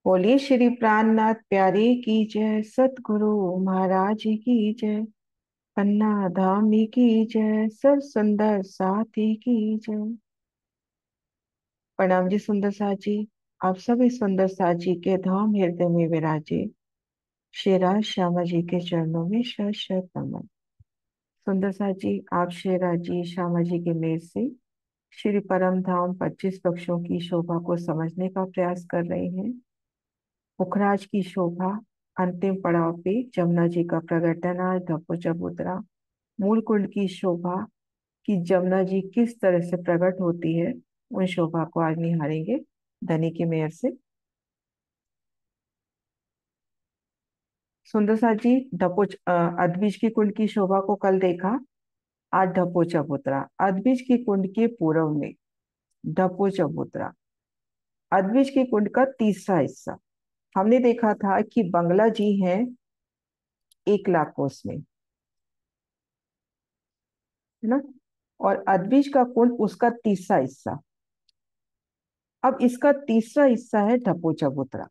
बोलिए श्री प्राणनाथ प्यारे की जय, सतगुरु महाराज की जय, पन्ना धामी की जय, सब सुंदर साथी की जय। प्रणाम जी सुंदर साथ जी। आप सभी सुंदर साथ जी के धाम हृदय में विराजे शेरा श्यामा जी के चरणों में शत शत नमन। सुंदर साथ जी, आप शेरा जी श्यामा जी के मेल से श्री परम धाम 25 पक्षों की शोभा को समझने का प्रयास कर रहे हैं। पुखराज की शोभा, अंतिम पड़ाव पे जमुना जी का प्रगटन आज धप्पो चबूतरा। मूल कुंड की शोभा कि जमुना जी किस तरह से प्रकट होती है, उन शोभा को आज निहारेंगे धनी की मेहर से। सुंदर साथ जी, अदबीज की कुंड की शोभा को कल देखा। आज ढप्पो चबूतरा अदबीज की कुंड के पूर्व में ढप्पो चबूतरा, अदबीज की कुंड का तीसरा हिस्सा। हमने देखा था कि बंगला जी है 1 लाख कोस में, है ना, और अदबीज का कुंड उसका तीसरा हिस्सा। अब इसका तीसरा हिस्सा है ढप्पो चबूतरा,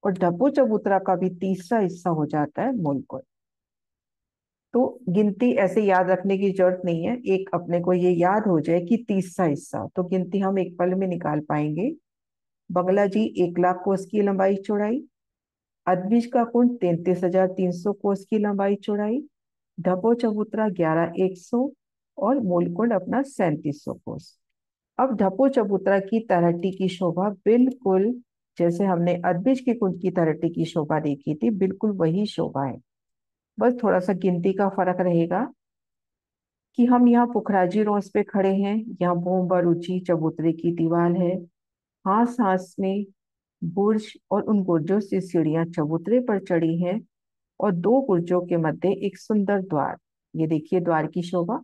और ढप्पो चबूतरा का भी तीसरा हिस्सा हो जाता है मूल कुंड। तो गिनती ऐसे याद रखने की जरूरत नहीं है, एक अपने को ये याद हो जाए कि तीसरा हिस्सा, तो गिनती हम एक पल में निकाल पाएंगे। बंगला जी 1 लाख कोस की लंबाई चौड़ाई, अदबीज का कुंड 33,300 कोस की लंबाई चौड़ाई, ढप्पो चबूतरा 11,100 और मूल कुंड अपना 3700 कोस। अब ढप्पो चबूतरा की तलहटी की शोभा बिल्कुल जैसे हमने अदबिज की कुंड की तलहटी की शोभा देखी थी, बिल्कुल वही शोभा है। बस थोड़ा सा गिनती का फर्क रहेगा कि हम यहाँ पुखराजी रोस पे खड़े हैं, यहाँ बूम ऊंची चबूतरे की दीवार है, हास हास में बुर्ज और उन बुर्जों से सीढ़ियां चबूतरे पर चढ़ी हैं, और 2 बुर्जों के मध्य एक सुंदर द्वार। ये देखिए द्वार की शोभा।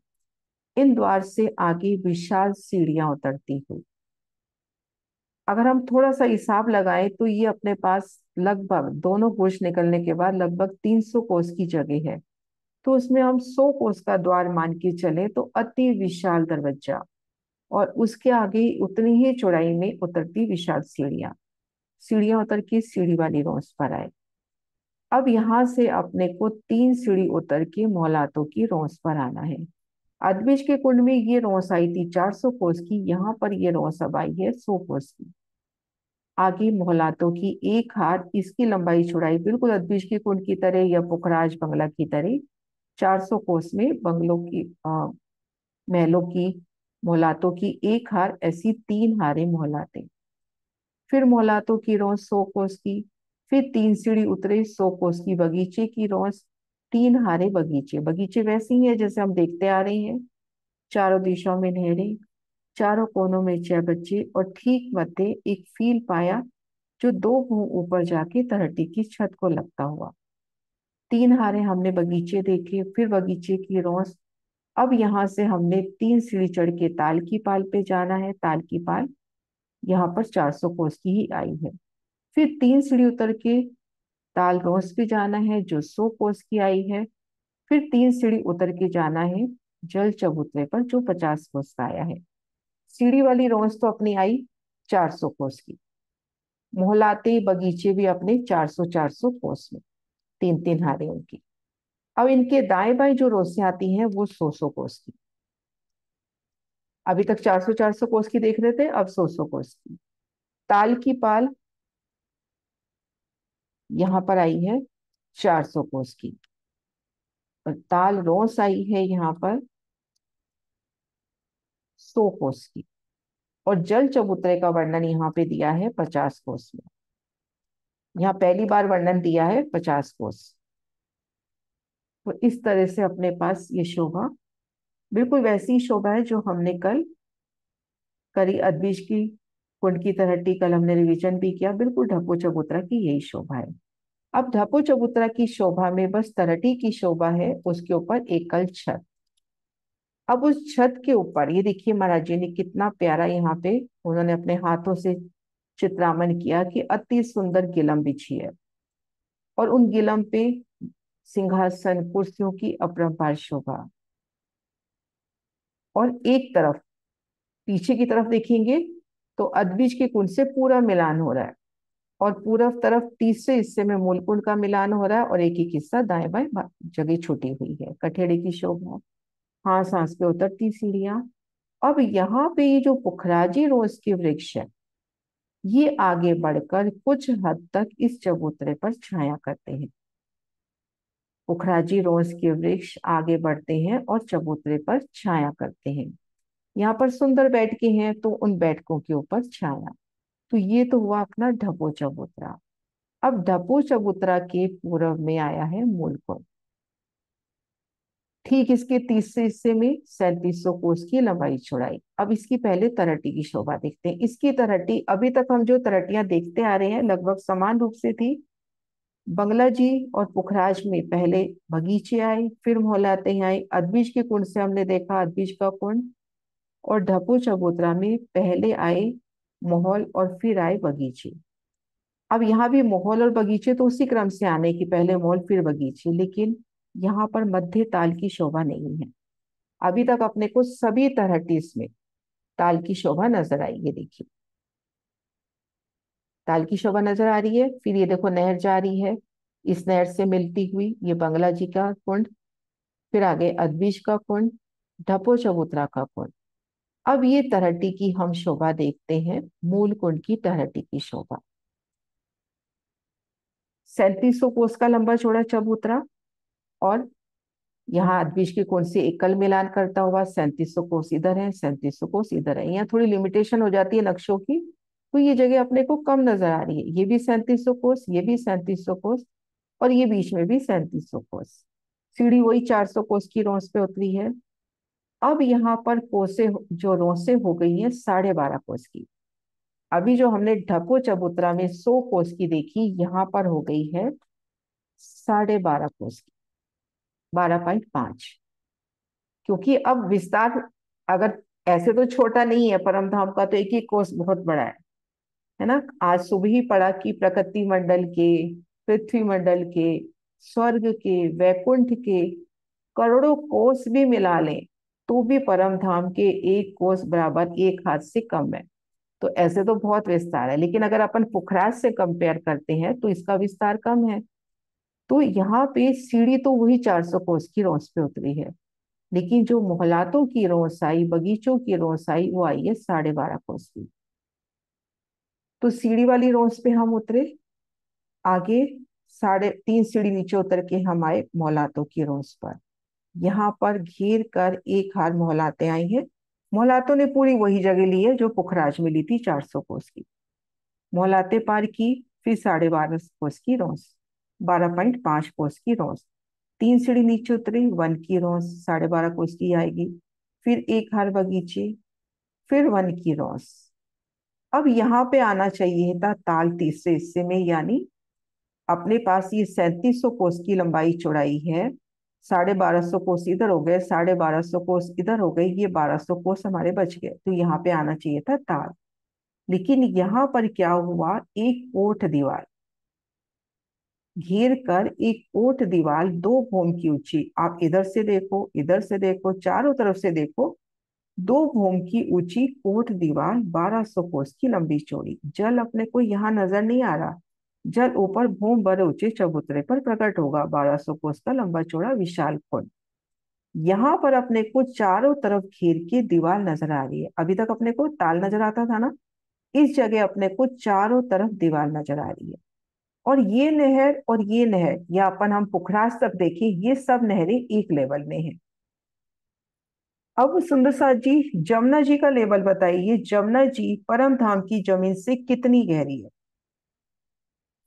इन द्वार से आगे विशाल सीढ़ियां उतरती हुई। अगर हम थोड़ा सा हिसाब लगाएं तो ये अपने पास लगभग दोनों कोष निकलने के बाद लगभग 300 कोस की जगह है। तो उसमें हम 100 कोस का द्वार मान के चले तो अति विशाल दरवाजा, और उसके आगे उतनी ही चौड़ाई में उतरती विशाल सीढ़ियां। सीढ़ियां उतर के सीढ़ी वाली रोस पर आए। अब यहाँ से अपने को 3 सीढ़ी उतर के मोहलातों की रोस पर आना है। अदबिज के कुंड में ये रोस आई थी 400 कोस की, यहाँ पर ये रोस अब आई है 100 कोस की। आगे मोहलातों की एक हाथ, इसकी लंबाई चौड़ाई बिल्कुल अदबीज की कुंड की तरह या पुखराज बंगला की तरह 400 कोस में बंगलों की महलों की मोहलातों की एक हार, ऐसी 3 हारें मोहलाते। फिर मोहलातों की रौस 100 कोस की, फिर 3 सीढ़ी उतरे 100 कोस की बगीचे की रौस, 3 हारे बगीचे। बगीचे वैसे ही है जैसे हम देखते आ रहे हैं, चारों दिशाओं में नहरें, चारों कोनों में 6 बच्चे, और ठीक मध्य एक फील पाया जो 2 मुंह ऊपर जाके तलहटी की छत को लगता हुआ। 3 हारे हमने बगीचे देखे, फिर बगीचे की रौस। अब यहाँ से हमने 3 सीढ़ी चढ़ के ताल की पाल पे जाना है। ताल की पाल यहाँ पर 400 कोस की ही आई है। फिर 3 सीढ़ी उतर के ताल रोस पे जाना है जो 100 कोस की आई है। फिर 3 सीढ़ी उतर के जाना है जल चबूतरे पर जो 50 कोस का आया है। सीढ़ी वाली रोस तो अपनी आई 400 कोस की। मोहलाते बगीचे भी अपने 400-400 कोस में, 3-3 हारे उनकी। अब इनके दाएं बाएं जो रोसें आती हैं वो 100-100 कोस की। अभी तक 400-400 कोस की देख रहे थे, अब 100-100 कोस की। ताल की पाल यहाँ पर आई है 400 कोस की, और ताल रोस आई है यहाँ पर 100 कोस की, और जल चबूतरे का वर्णन यहाँ पे दिया है 50 कोस में। यहाँ पहली बार वर्णन दिया है 50 कोस। तो इस तरह से अपने पास ये शोभा बिल्कुल वैसी शोभा है जो हमने कल करी। अदबीज की कुंड की तलहटी कल हमने रिवीजन भी किया, बिल्कुल ढप्पो चबूतरा की यही शोभा है। अब ढप्पो चबूतरा की शोभा में बस तलहटी की शोभा है, उसके ऊपर एकल छत। अब उस छत के ऊपर ये देखिए महाराज जी ने कितना प्यारा यहाँ पे उन्होंने अपने हाथों से चित्रामन किया कि अति सुंदर गिलम बिछी है, और उन गिलम पे सिंहासन कुर्सियों की अपरंपार शोभा। और एक तरफ पीछे की तरफ देखेंगे तो अदबीज के कुंड से पूरा मिलान हो रहा है, और पूरब तरफ तीसरे हिस्से में मूलकुंड का मिलान हो रहा है और एक एक हिस्सा दाएं बाएं जगह छुटी हुई है। कठेड़े की शोभा, हाँ सांस पे उतरती सीढ़ियां। अब यहाँ पे ये जो पुखराजी रोज के वृक्ष है, ये आगे बढ़कर कुछ हद तक इस चबूतरे पर छाया करते हैं। पुखराजी रोज के वृक्ष आगे बढ़ते हैं और चबूतरे पर छाया करते हैं। यहाँ पर सुंदर बैठके हैं तो उन बैठकों के ऊपर छाया। तो ये तो हुआ अपना ढपो चबूतरा। अब ढपो चबूतरा के पूर्व में आया है मूलकुंड। ठीक इसके तीसरे हिस्से में 3700 कोस की लंबाई चौड़ाई। अब इसकी पहले तरहटी की शोभा देखते हैं। इसकी तरहटी, अभी तक हम जो तरहटियां देखते आ रहे हैं लगभग समान रूप से थी। बंगला जी और पुखराज में पहले बगीचे आए, फिर मोहल्लाते आए। अदबीज के कुंड से हमने देखा अदबीज का कुंड, और ढपो चबूतरा में पहले आए मोहल और फिर आए बगीचे। अब यहाँ भी माहौल और बगीचे तो उसी क्रम से आने की, पहले मॉल फिर बगीचे, लेकिन यहाँ पर मध्य ताल की शोभा नहीं है। अभी तक अपने को सभी तरह में ताल की शोभा नजर आई। ये देखिए ताल की शोभा नजर आ रही है। फिर ये देखो नहर जा रही है, इस नहर से मिलती हुई ये बंगला जी का कुंड, फिर आगे अदबीज का कुंड, ढपो चबूतरा का कुंड। अब ये तरहटी की हम शोभा देखते हैं, मूल कुंड की तरहटी की शोभा। 3700 कोस का लंबा चौड़ा चबूतरा, और यहाँ अदबीज के कोण से एकल मिलान करता हुआ 3700 कोस इधर है, 3700 कोस इधर है। यहाँ थोड़ी लिमिटेशन हो जाती है नक्शों की, तो ये जगह अपने को कम नजर आ रही है। ये भी 3700 कोस, ये भी 3700 कोस, और ये बीच में भी 3700 कोस। सीढ़ी वही 400 कोस की रोंस पे उतरी है। अब यहाँ पर कोसे जो रोंसे हो गई है 12.5 कोस की। अभी जो हमने ढपो चबूतरा में 100 कोस की देखी, यहाँ पर हो गई है 12.5 कोस की, 12.5। क्योंकि अब विस्तार, अगर ऐसे तो छोटा नहीं है परम धाम का, तो एक ही कोस बहुत बड़ा है ना। आज सुबह ही पढ़ा कि प्रकृति मंडल के, पृथ्वी मंडल के, स्वर्ग के, वैकुंठ के करोड़ों कोस भी मिला लें तो भी परम धाम के एक कोस बराबर एक हाथ से कम है। तो ऐसे तो बहुत विस्तार है, लेकिन अगर अपन पुखराज से कंपेयर करते हैं तो इसका विस्तार कम है। तो यहाँ पे सीढ़ी तो वही 400 कोस की रोंस पे उतरी है, लेकिन जो मोहलातों की रोस आई, बगीचों की रोस आई, वो आई है 12.5 कोस की। तो सीढ़ी वाली रोस पे हम उतरे, आगे 3.5 सीढ़ी नीचे उतर के हम आए मोहलातों की रोस पर। यहाँ पर घेर कर एक हार मोहलाते आई हैं। मोहलातों ने पूरी वही जगह ली है जो पुखराज में ली थी 400 कोस की। मोहलाते पार की, फिर 12.5 कोस की रोस, 12.5 कोस की रोस। 3 सीढ़ी नीचे उतरी, 1 की रोस 12.5 कोस की आएगी। फिर एक हार बगीचे, फिर 1 की रोस। अब यहाँ पे आना चाहिए था ताल तीसरे हिस्से में, यानी अपने पास ये 3700 कोस की लंबाई चौड़ाई है, 1250 कोस इधर हो गए, 1250 कोस इधर हो गई, ये 1200 कोस हमारे बच गए। तो यहाँ पे आना चाहिए था ताल। लेकिन यहाँ पर क्या हुआ, एक ओठ दीवार घेर कर, एक ओट दीवार 2 भूम की ऊंची, आप इधर से देखो, इधर से देखो, चारों तरफ से देखो, 2 भूम की ऊंची कोट दीवार, 1200 कोस की लंबी चौड़ी। जल अपने को यहाँ नजर नहीं आ रहा, जल ऊपर भूम बड़े ऊंचे चबूतरे पर प्रकट होगा। 1200 कोस का लंबा चौड़ा विशाल कुंड। यहाँ पर अपने को चारों तरफ घेर के दीवार नजर आ रही है। अभी तक अपने को ताल नजर आता था ना, इस जगह अपने को चारों तरफ दीवार नजर आ रही है। और ये नहर और ये नहर, या अपन हम पुखराज तक देखें, ये सब नहरें एक लेवल में हैं। अब सुंदर साथ जी, जमुना जी का लेवल बताइए। जमुना जी परम धाम की जमीन से कितनी गहरी है?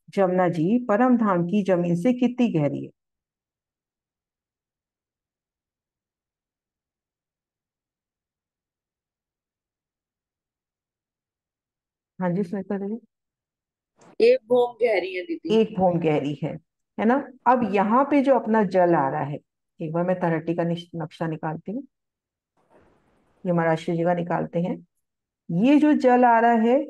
जमुना जी परम धाम की जमीन से कितनी गहरी है? हाँ जी सुनीता देवी। 1 भूम गहरी है दीदी। 1 भूम गहरी है ना। अब यहाँ पे जो अपना जल आ रहा है, एक बार मैं तरहटी का नक्शा निकालती हूँ, ये महाराष्ट्र जी का निकालते हैं। ये जो जल आ रहा है,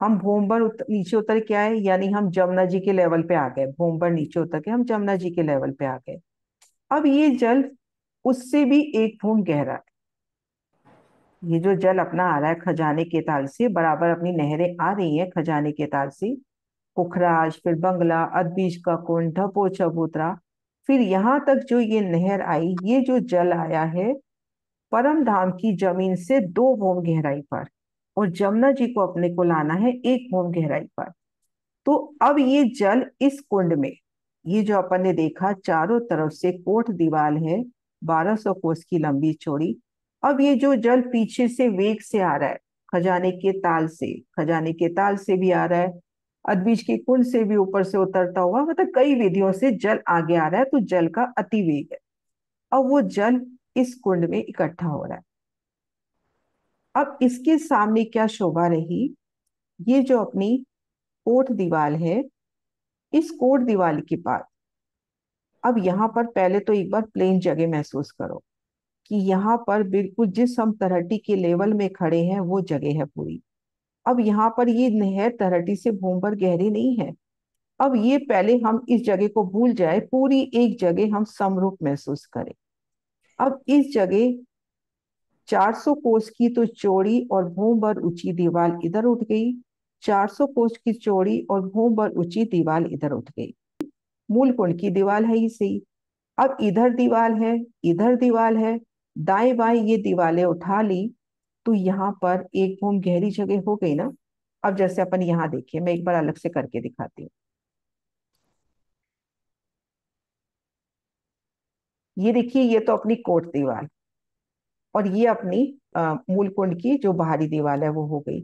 हम भूमबर नीचे उतर के आए, यानी हम जमुना जी के लेवल पे आ गए। भूमबर नीचे उतर के हम जमुना जी के लेवल पे आ गए। अब ये जल उससे भी 1 भूम गहरा है। ये जो जल अपना आ रहा है खजाने के ताल से, बराबर अपनी नहरें आ रही हैं खजाने के ताल से, पुखराज, फिर बंगला, अदबीज का कुंड, ढपो चबूतरा, फिर यहाँ तक जो ये नहर आई, ये जो जल आया है परम धाम की जमीन से 2 भूम गहराई पर, और जमुना जी को अपने को लाना है 1 भूम गहराई पर। तो अब ये जल इस कुंड में, ये जो अपन ने देखा चारों तरफ से कोट दीवार है, 1200 कोस की लंबी चौड़ी। अब ये जो जल पीछे से वेग से आ रहा है, खजाने के ताल से, खजाने के ताल से भी आ रहा है, अदबीज के कुंड से भी ऊपर से उतरता हुआ, मतलब कई विधियों से जल आगे आ रहा है, तो जल का अति वेग है। अब वो जल इस कुंड में इकट्ठा हो रहा है। अब इसके सामने क्या शोभा रही, ये जो अपनी कोट दीवार है, इस कोट दीवार के पास, अब यहाँ पर पहले तो एक बार प्लेन जगह महसूस करो कि यहाँ पर बिल्कुल जिस हम तलहटी के लेवल में खड़े हैं वो जगह है पूरी। अब यहाँ पर ये नहर तलहटी से भूम पर गहरी नहीं है। अब ये पहले हम इस जगह को भूल जाए, पूरी एक जगह हम समरूप महसूस करें। अब इस जगह 400 कोस की तो चौड़ी और भूम भर ऊंची दीवार इधर उठ गई, 400 कोस की चौड़ी और भूम भर ऊंची दीवार इधर उठ गई। मूल कुंड की दीवार है इसे। अब इधर दीवार है, इधर दीवार है, दाएं बाएं ये दीवारें उठा ली, तो यहाँ पर 1 भूम गहरी जगह हो गई ना। अब जैसे अपन यहाँ देखिए, मैं एक बार अलग से करके दिखाती हूँ। ये देखिए, ये तो अपनी कोट दीवार, और ये अपनी मूल कुंड की जो बाहरी दीवार है वो हो गई।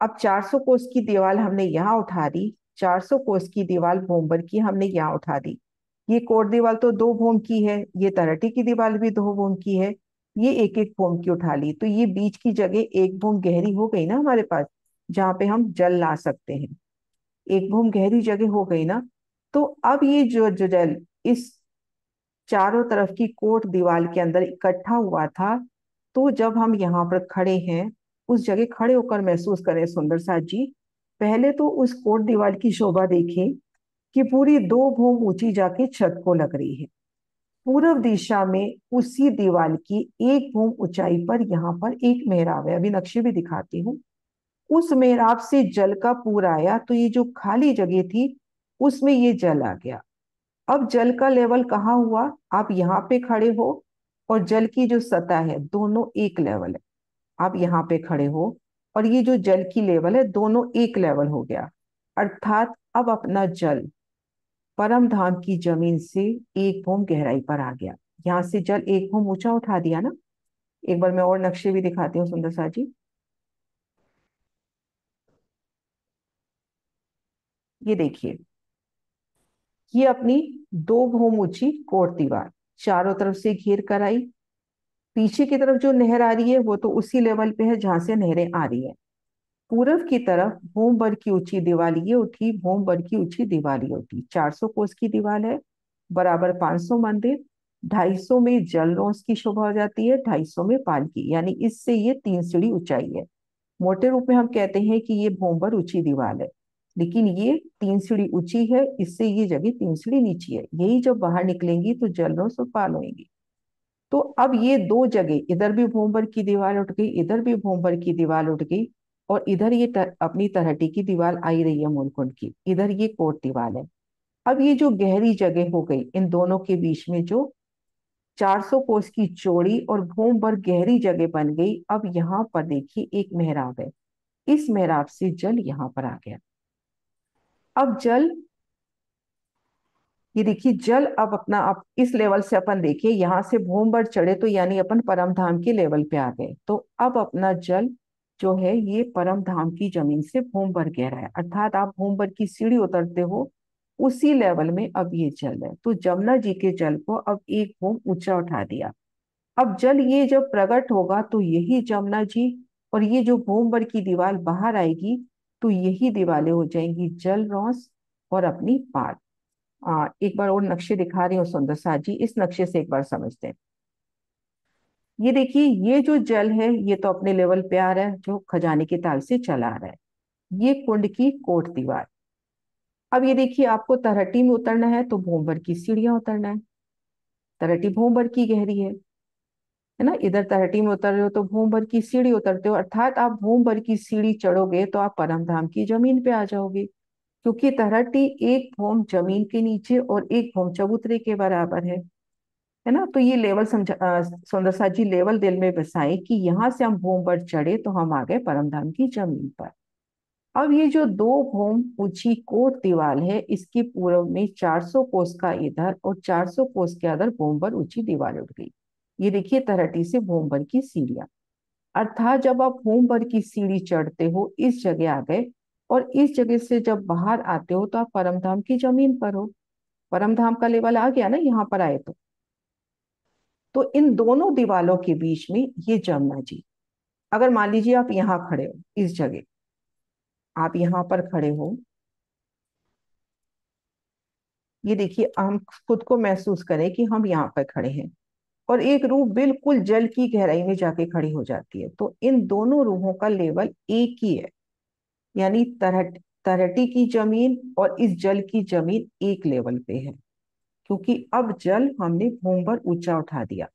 अब 400 कोस की दीवार हमने यहाँ उठा दी, 400 कोस की दीवार भूमभर की हमने यहाँ उठा दी। ये कोट दीवार तो 2 भूम की है, ये तलहटी की दीवार भी 2 भूम की है, ये 1-1 भूम की उठा ली, तो ये बीच की जगह 1 भूम गहरी हो गई ना हमारे पास, जहां पे हम जल ला सकते हैं। 1 भूम गहरी जगह हो गई ना। तो अब ये जो जल इस चारों तरफ की कोट दीवार के अंदर इकट्ठा हुआ था, तो जब हम यहाँ पर खड़े हैं, उस जगह खड़े होकर महसूस करें सुंदर साथ जी, पहले तो उस कोट दीवार की शोभा देखें कि पूरी 2 भूम ऊंची जाके छत को लग रही है। पूर्व दिशा में उसी दीवार की 1 भूम ऊंचाई पर यहाँ पर एक मेहराब है, अभी नक्शे भी दिखाती हूँ। उस मेहराब से जल का पूर आया, तो ये जो खाली जगह थी उसमें ये जल आ गया। अब जल का लेवल कहाँ हुआ, आप यहाँ पे खड़े हो और जल की जो सतह है दोनों एक लेवल है। आप यहाँ पे खड़े हो और ये जो जल की लेवल है दोनों एक लेवल हो गया। अर्थात अब अपना जल परम धाम की जमीन से 1 भूम गहराई पर आ गया। यहाँ से जल 1 भूम ऊंचा उठा दिया ना। एक बार मैं और नक्शे भी दिखाती हूँ सुंदर सा जी। ये देखिए, ये अपनी 2 भूम ऊंची कोट दीवार चारों तरफ से घेर कर आई। पीछे की तरफ जो नहर आ रही है वो तो उसी लेवल पे है जहां से नहरें आ रही है। पूरब की तरफ भूम भर की ऊंची दीवार ये उठी, भूम भर की ऊंची दीवार ये उठी। 400 कोस की दीवार है, बराबर 500 मंदिर, 250 में जलरोस की शोभा हो जाती है, 250 में पालकी, यानी इससे ये 3 सीढ़ी ऊंचाई है। मोटे रूप में हम कहते हैं कि ये भूम भर ऊंची दीवार है, लेकिन ये 3 सीढ़ी ऊंची है, इससे ये जगह 3 सीढ़ी नीची है। यही जब बाहर निकलेंगी तो जलरोस और पाल होंगी। तो अब ये 2 जगह, इधर भी भूमभर की दीवार उठ गई, इधर भी भूमभर की दीवार उठ गई, और इधर ये अपनी तलहटी की दीवार आई रही है मूलकुंड की, इधर ये कोट दीवार है। अब ये जो गहरी जगह हो गई इन दोनों के बीच में, जो 400 कोस की चौड़ी और भूम भर गहरी जगह बन गई। अब यहाँ पर देखिए एक मेहराब है, इस मेहराब से जल यहाँ पर आ गया। अब जल, ये देखिए जल अब अपना, अब इस लेवल से अपन देखिए यहाँ से भूम भर चढ़े तो यानी अपन परम धाम के लेवल पे आ गए। तो अब अपना जल जो है ये परम धाम की जमीन से भूम भर गहरा है, अर्थात आप भूम भर की सीढ़ी उतरते हो उसी लेवल में अब ये जल है। तो जमुना जी के जल को अब 1 भूम ऊंचा उठा दिया। अब जल ये जब प्रकट होगा तो यही जमुना जी, और ये जो भूम भर की दीवार बाहर आएगी तो यही दीवारें हो जाएंगी जल रौस और अपनी पाल। एक बार और नक्शे दिखा रही हूँ सुंदर साथ जी, इस नक्शे से एक बार समझते हैं। ये देखिए, ये जो जल है ये तो अपने लेवल पे आ रहा है, जो खजाने की ताल से चला आ रहा है। ये कुंड की कोट दीवार। अब ये देखिए, आपको तरहटी में उतरना है तो भूमभर की सीढ़ियां उतरना है। तरहटी भूमभर की गहरी है, है ना, इधर तहटी में उतर रहे हो तो भूम भर की सीढ़ी उतरते हो, अर्थात आप भूम भर की सीढ़ी चढ़ोगे तो आप परम धाम की जमीन पे आ जाओगे, क्योंकि तहटी एक भूम जमीन के नीचे और एक भूम चबूतरे के बराबर है ना। तो ये लेवल समझा, सुंदर साथ जी लेवल दिल में बसाए कि यहाँ से हम भूम पर चढ़े तो हम आ गए परम धाम की जमीन पर। अब ये जो 2 भूम ऊंची कोट दीवार है, इसके पूर्व में 400 कोस का इधर और 400 कोस के अदर भूम पर ऊंची दीवार उठ गई। ये देखिए तरहटी से भूम पर की सीढ़ियां, अर्थात जब आप भूम पर की सीढ़ी चढ़ते हो इस जगह आ गए, और इस जगह से जब बाहर आते हो तो आप परमधाम की जमीन पर हो। परमधाम का लेवल आ गया ना यहाँ पर आए तो इन दोनों दीवालों के बीच में ये जमुना जी। अगर मान लीजिए आप यहाँ खड़े हो, इस जगह आप यहाँ पर खड़े हो, ये देखिए हम खुद को महसूस करें कि हम यहाँ पर खड़े हैं, और एक रूह बिल्कुल जल की गहराई में जाके खड़ी हो जाती है, तो इन दोनों रूहों का लेवल एक ही है। यानी तरहटी की जमीन और इस जल की जमीन एक लेवल पे है, क्योंकि अब जल हमने भूम पर ऊंचा उठा दिया।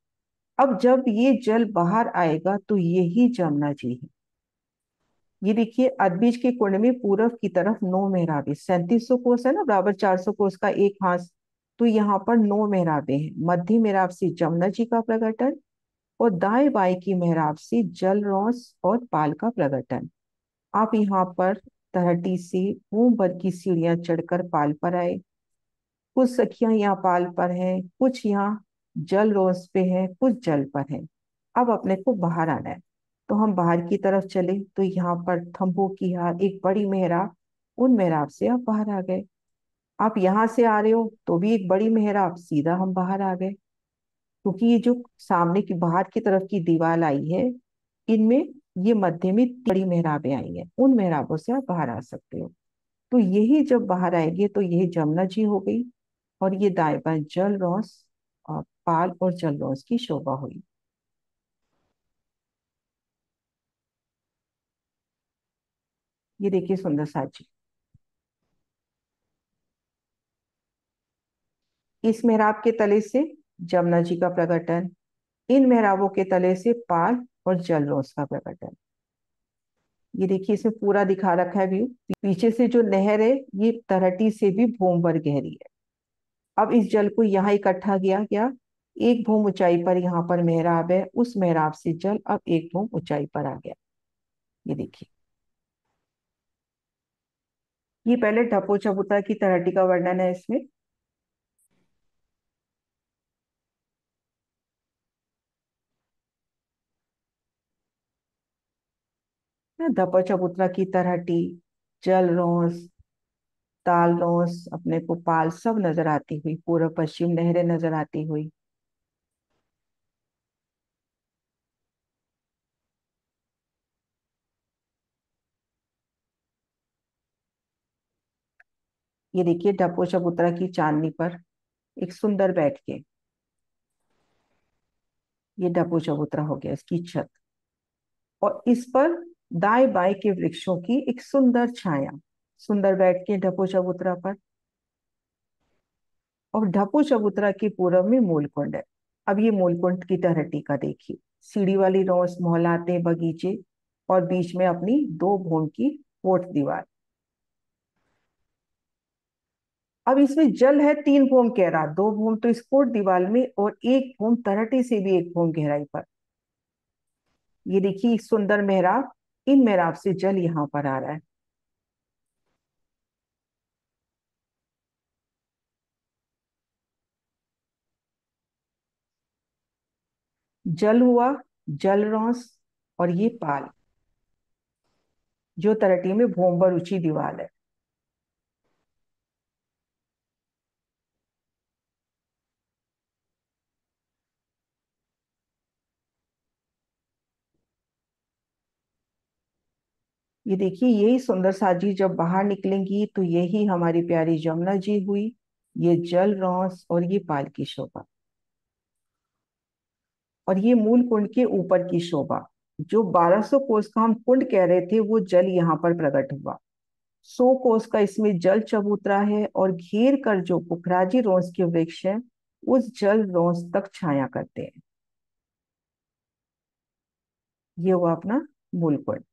अब जब ये जल बाहर आएगा तो यही जमुना जी है। ये देखिए अदबीज के कुंड में पूरब की तरफ 9 मेहराबे, 3700 कोस है ना, बराबर 400 कोस का एक हाथ। तो यहाँ पर 9 मेहराबे हैं, मध्य मेहराब से जमुना जी का प्रकटन, और दाएं बाएं की मेहराब से जल रौस और पाल का प्रकटन। आप यहाँ पर तहटी से मुंह भर की सीढ़ियां चढ़कर पाल पर आए। कुछ सखियां यहाँ पाल पर हैं, कुछ यहाँ जल रोस पे हैं, कुछ जल पर हैं। अब अपने को बाहर आना है, तो हम बाहर की तरफ चले तो यहाँ पर थंबों की हार एक बड़ी मेहराब, उन मेहराब से आप बाहर आ गए। आप यहाँ से आ रहे हो तो भी एक बड़ी मेहराब, सीधा हम बाहर आ गए, क्योंकि ये जो सामने की बाहर की तरफ की दीवार आई है, इनमें ये मध्य में बड़ी मेहराबें आई हैं, उन मेहराबों से आप बाहर आ सकते हो। तो यही जब बाहर आएंगे तो यही जमुना जी हो गई, और ये दाएं बाएं जल रौस और पाल और जल रौस की शोभा हुई। ये देखिए सुंदर साथ जी, इस मेहराब के तले से जमुना जी का प्रकटन, इन मेहराबों के तले से पाल और जल रौस का प्रकटन। ये देखिए इसमें पूरा दिखा रखा है व्यू। पीछे से जो नहर है ये तरहटी से भी भूम भर गहरी है। अब इस जल को यहाँ इकट्ठा किया गया, एक भूम ऊंचाई पर यहाँ पर मेहराब है, उस मेहराब से जल अब एक भूम ऊंचाई पर आ गया। ये देखिए, ये पहले ढपो चबूतरा की तरहटी का वर्णन है इसमें। ढपो चबूतरा की तरहटी, जल रोस, ताल रोस, अपने को पाल सब नजर आती हुई, पूर्व पश्चिम नहरें नजर आती हुई। ये देखिए ढपो चबूतरा की चांदनी पर एक सुंदर बैठ के, ये ढपो चबूतरा हो गया इसकी छत, और इस पर दाएं बाएं के वृक्षों की एक सुंदर छाया, सुंदर बैठ के ढपो चबूतरा पर। और ढपो चबूतरा के पूरब में मूलकुंड है। अब ये मूलकुंड की तरहटी का देखिए, सीढ़ी वाली रोस, मोहलाते, बगीचे, और बीच में अपनी 2 भून की कोट दीवार। अब इसमें जल है 3 भूम गहरा, 2 भूम तो इस कोट दीवार में और 1 भूम तरहटी से भी 1 भूम गहराई पर। ये देखिए सुंदर मेहराब, इन मेहराब से जल यहाँ पर आ रहा है। जल हुआ, जल रौस, और ये पाल जो तरटी में भोंबर ऊंची दीवार है। ये देखिए यही सुंदर साजी जब बाहर निकलेंगी तो यही हमारी प्यारी जमुना जी हुई, ये जल रौस और ये पाल की शोभा, और ये मूल कुंड के ऊपर की शोभा। जो 1200 कोस का हम कुंड कह रहे थे वो जल यहाँ पर प्रकट हुआ। 100 कोस का इसमें जल चबूतरा है, और घेर कर जो पुखराजी रोंस के वृक्ष है उस जल रोंस तक छाया करते हैं। ये हुआ अपना मूलकुंड।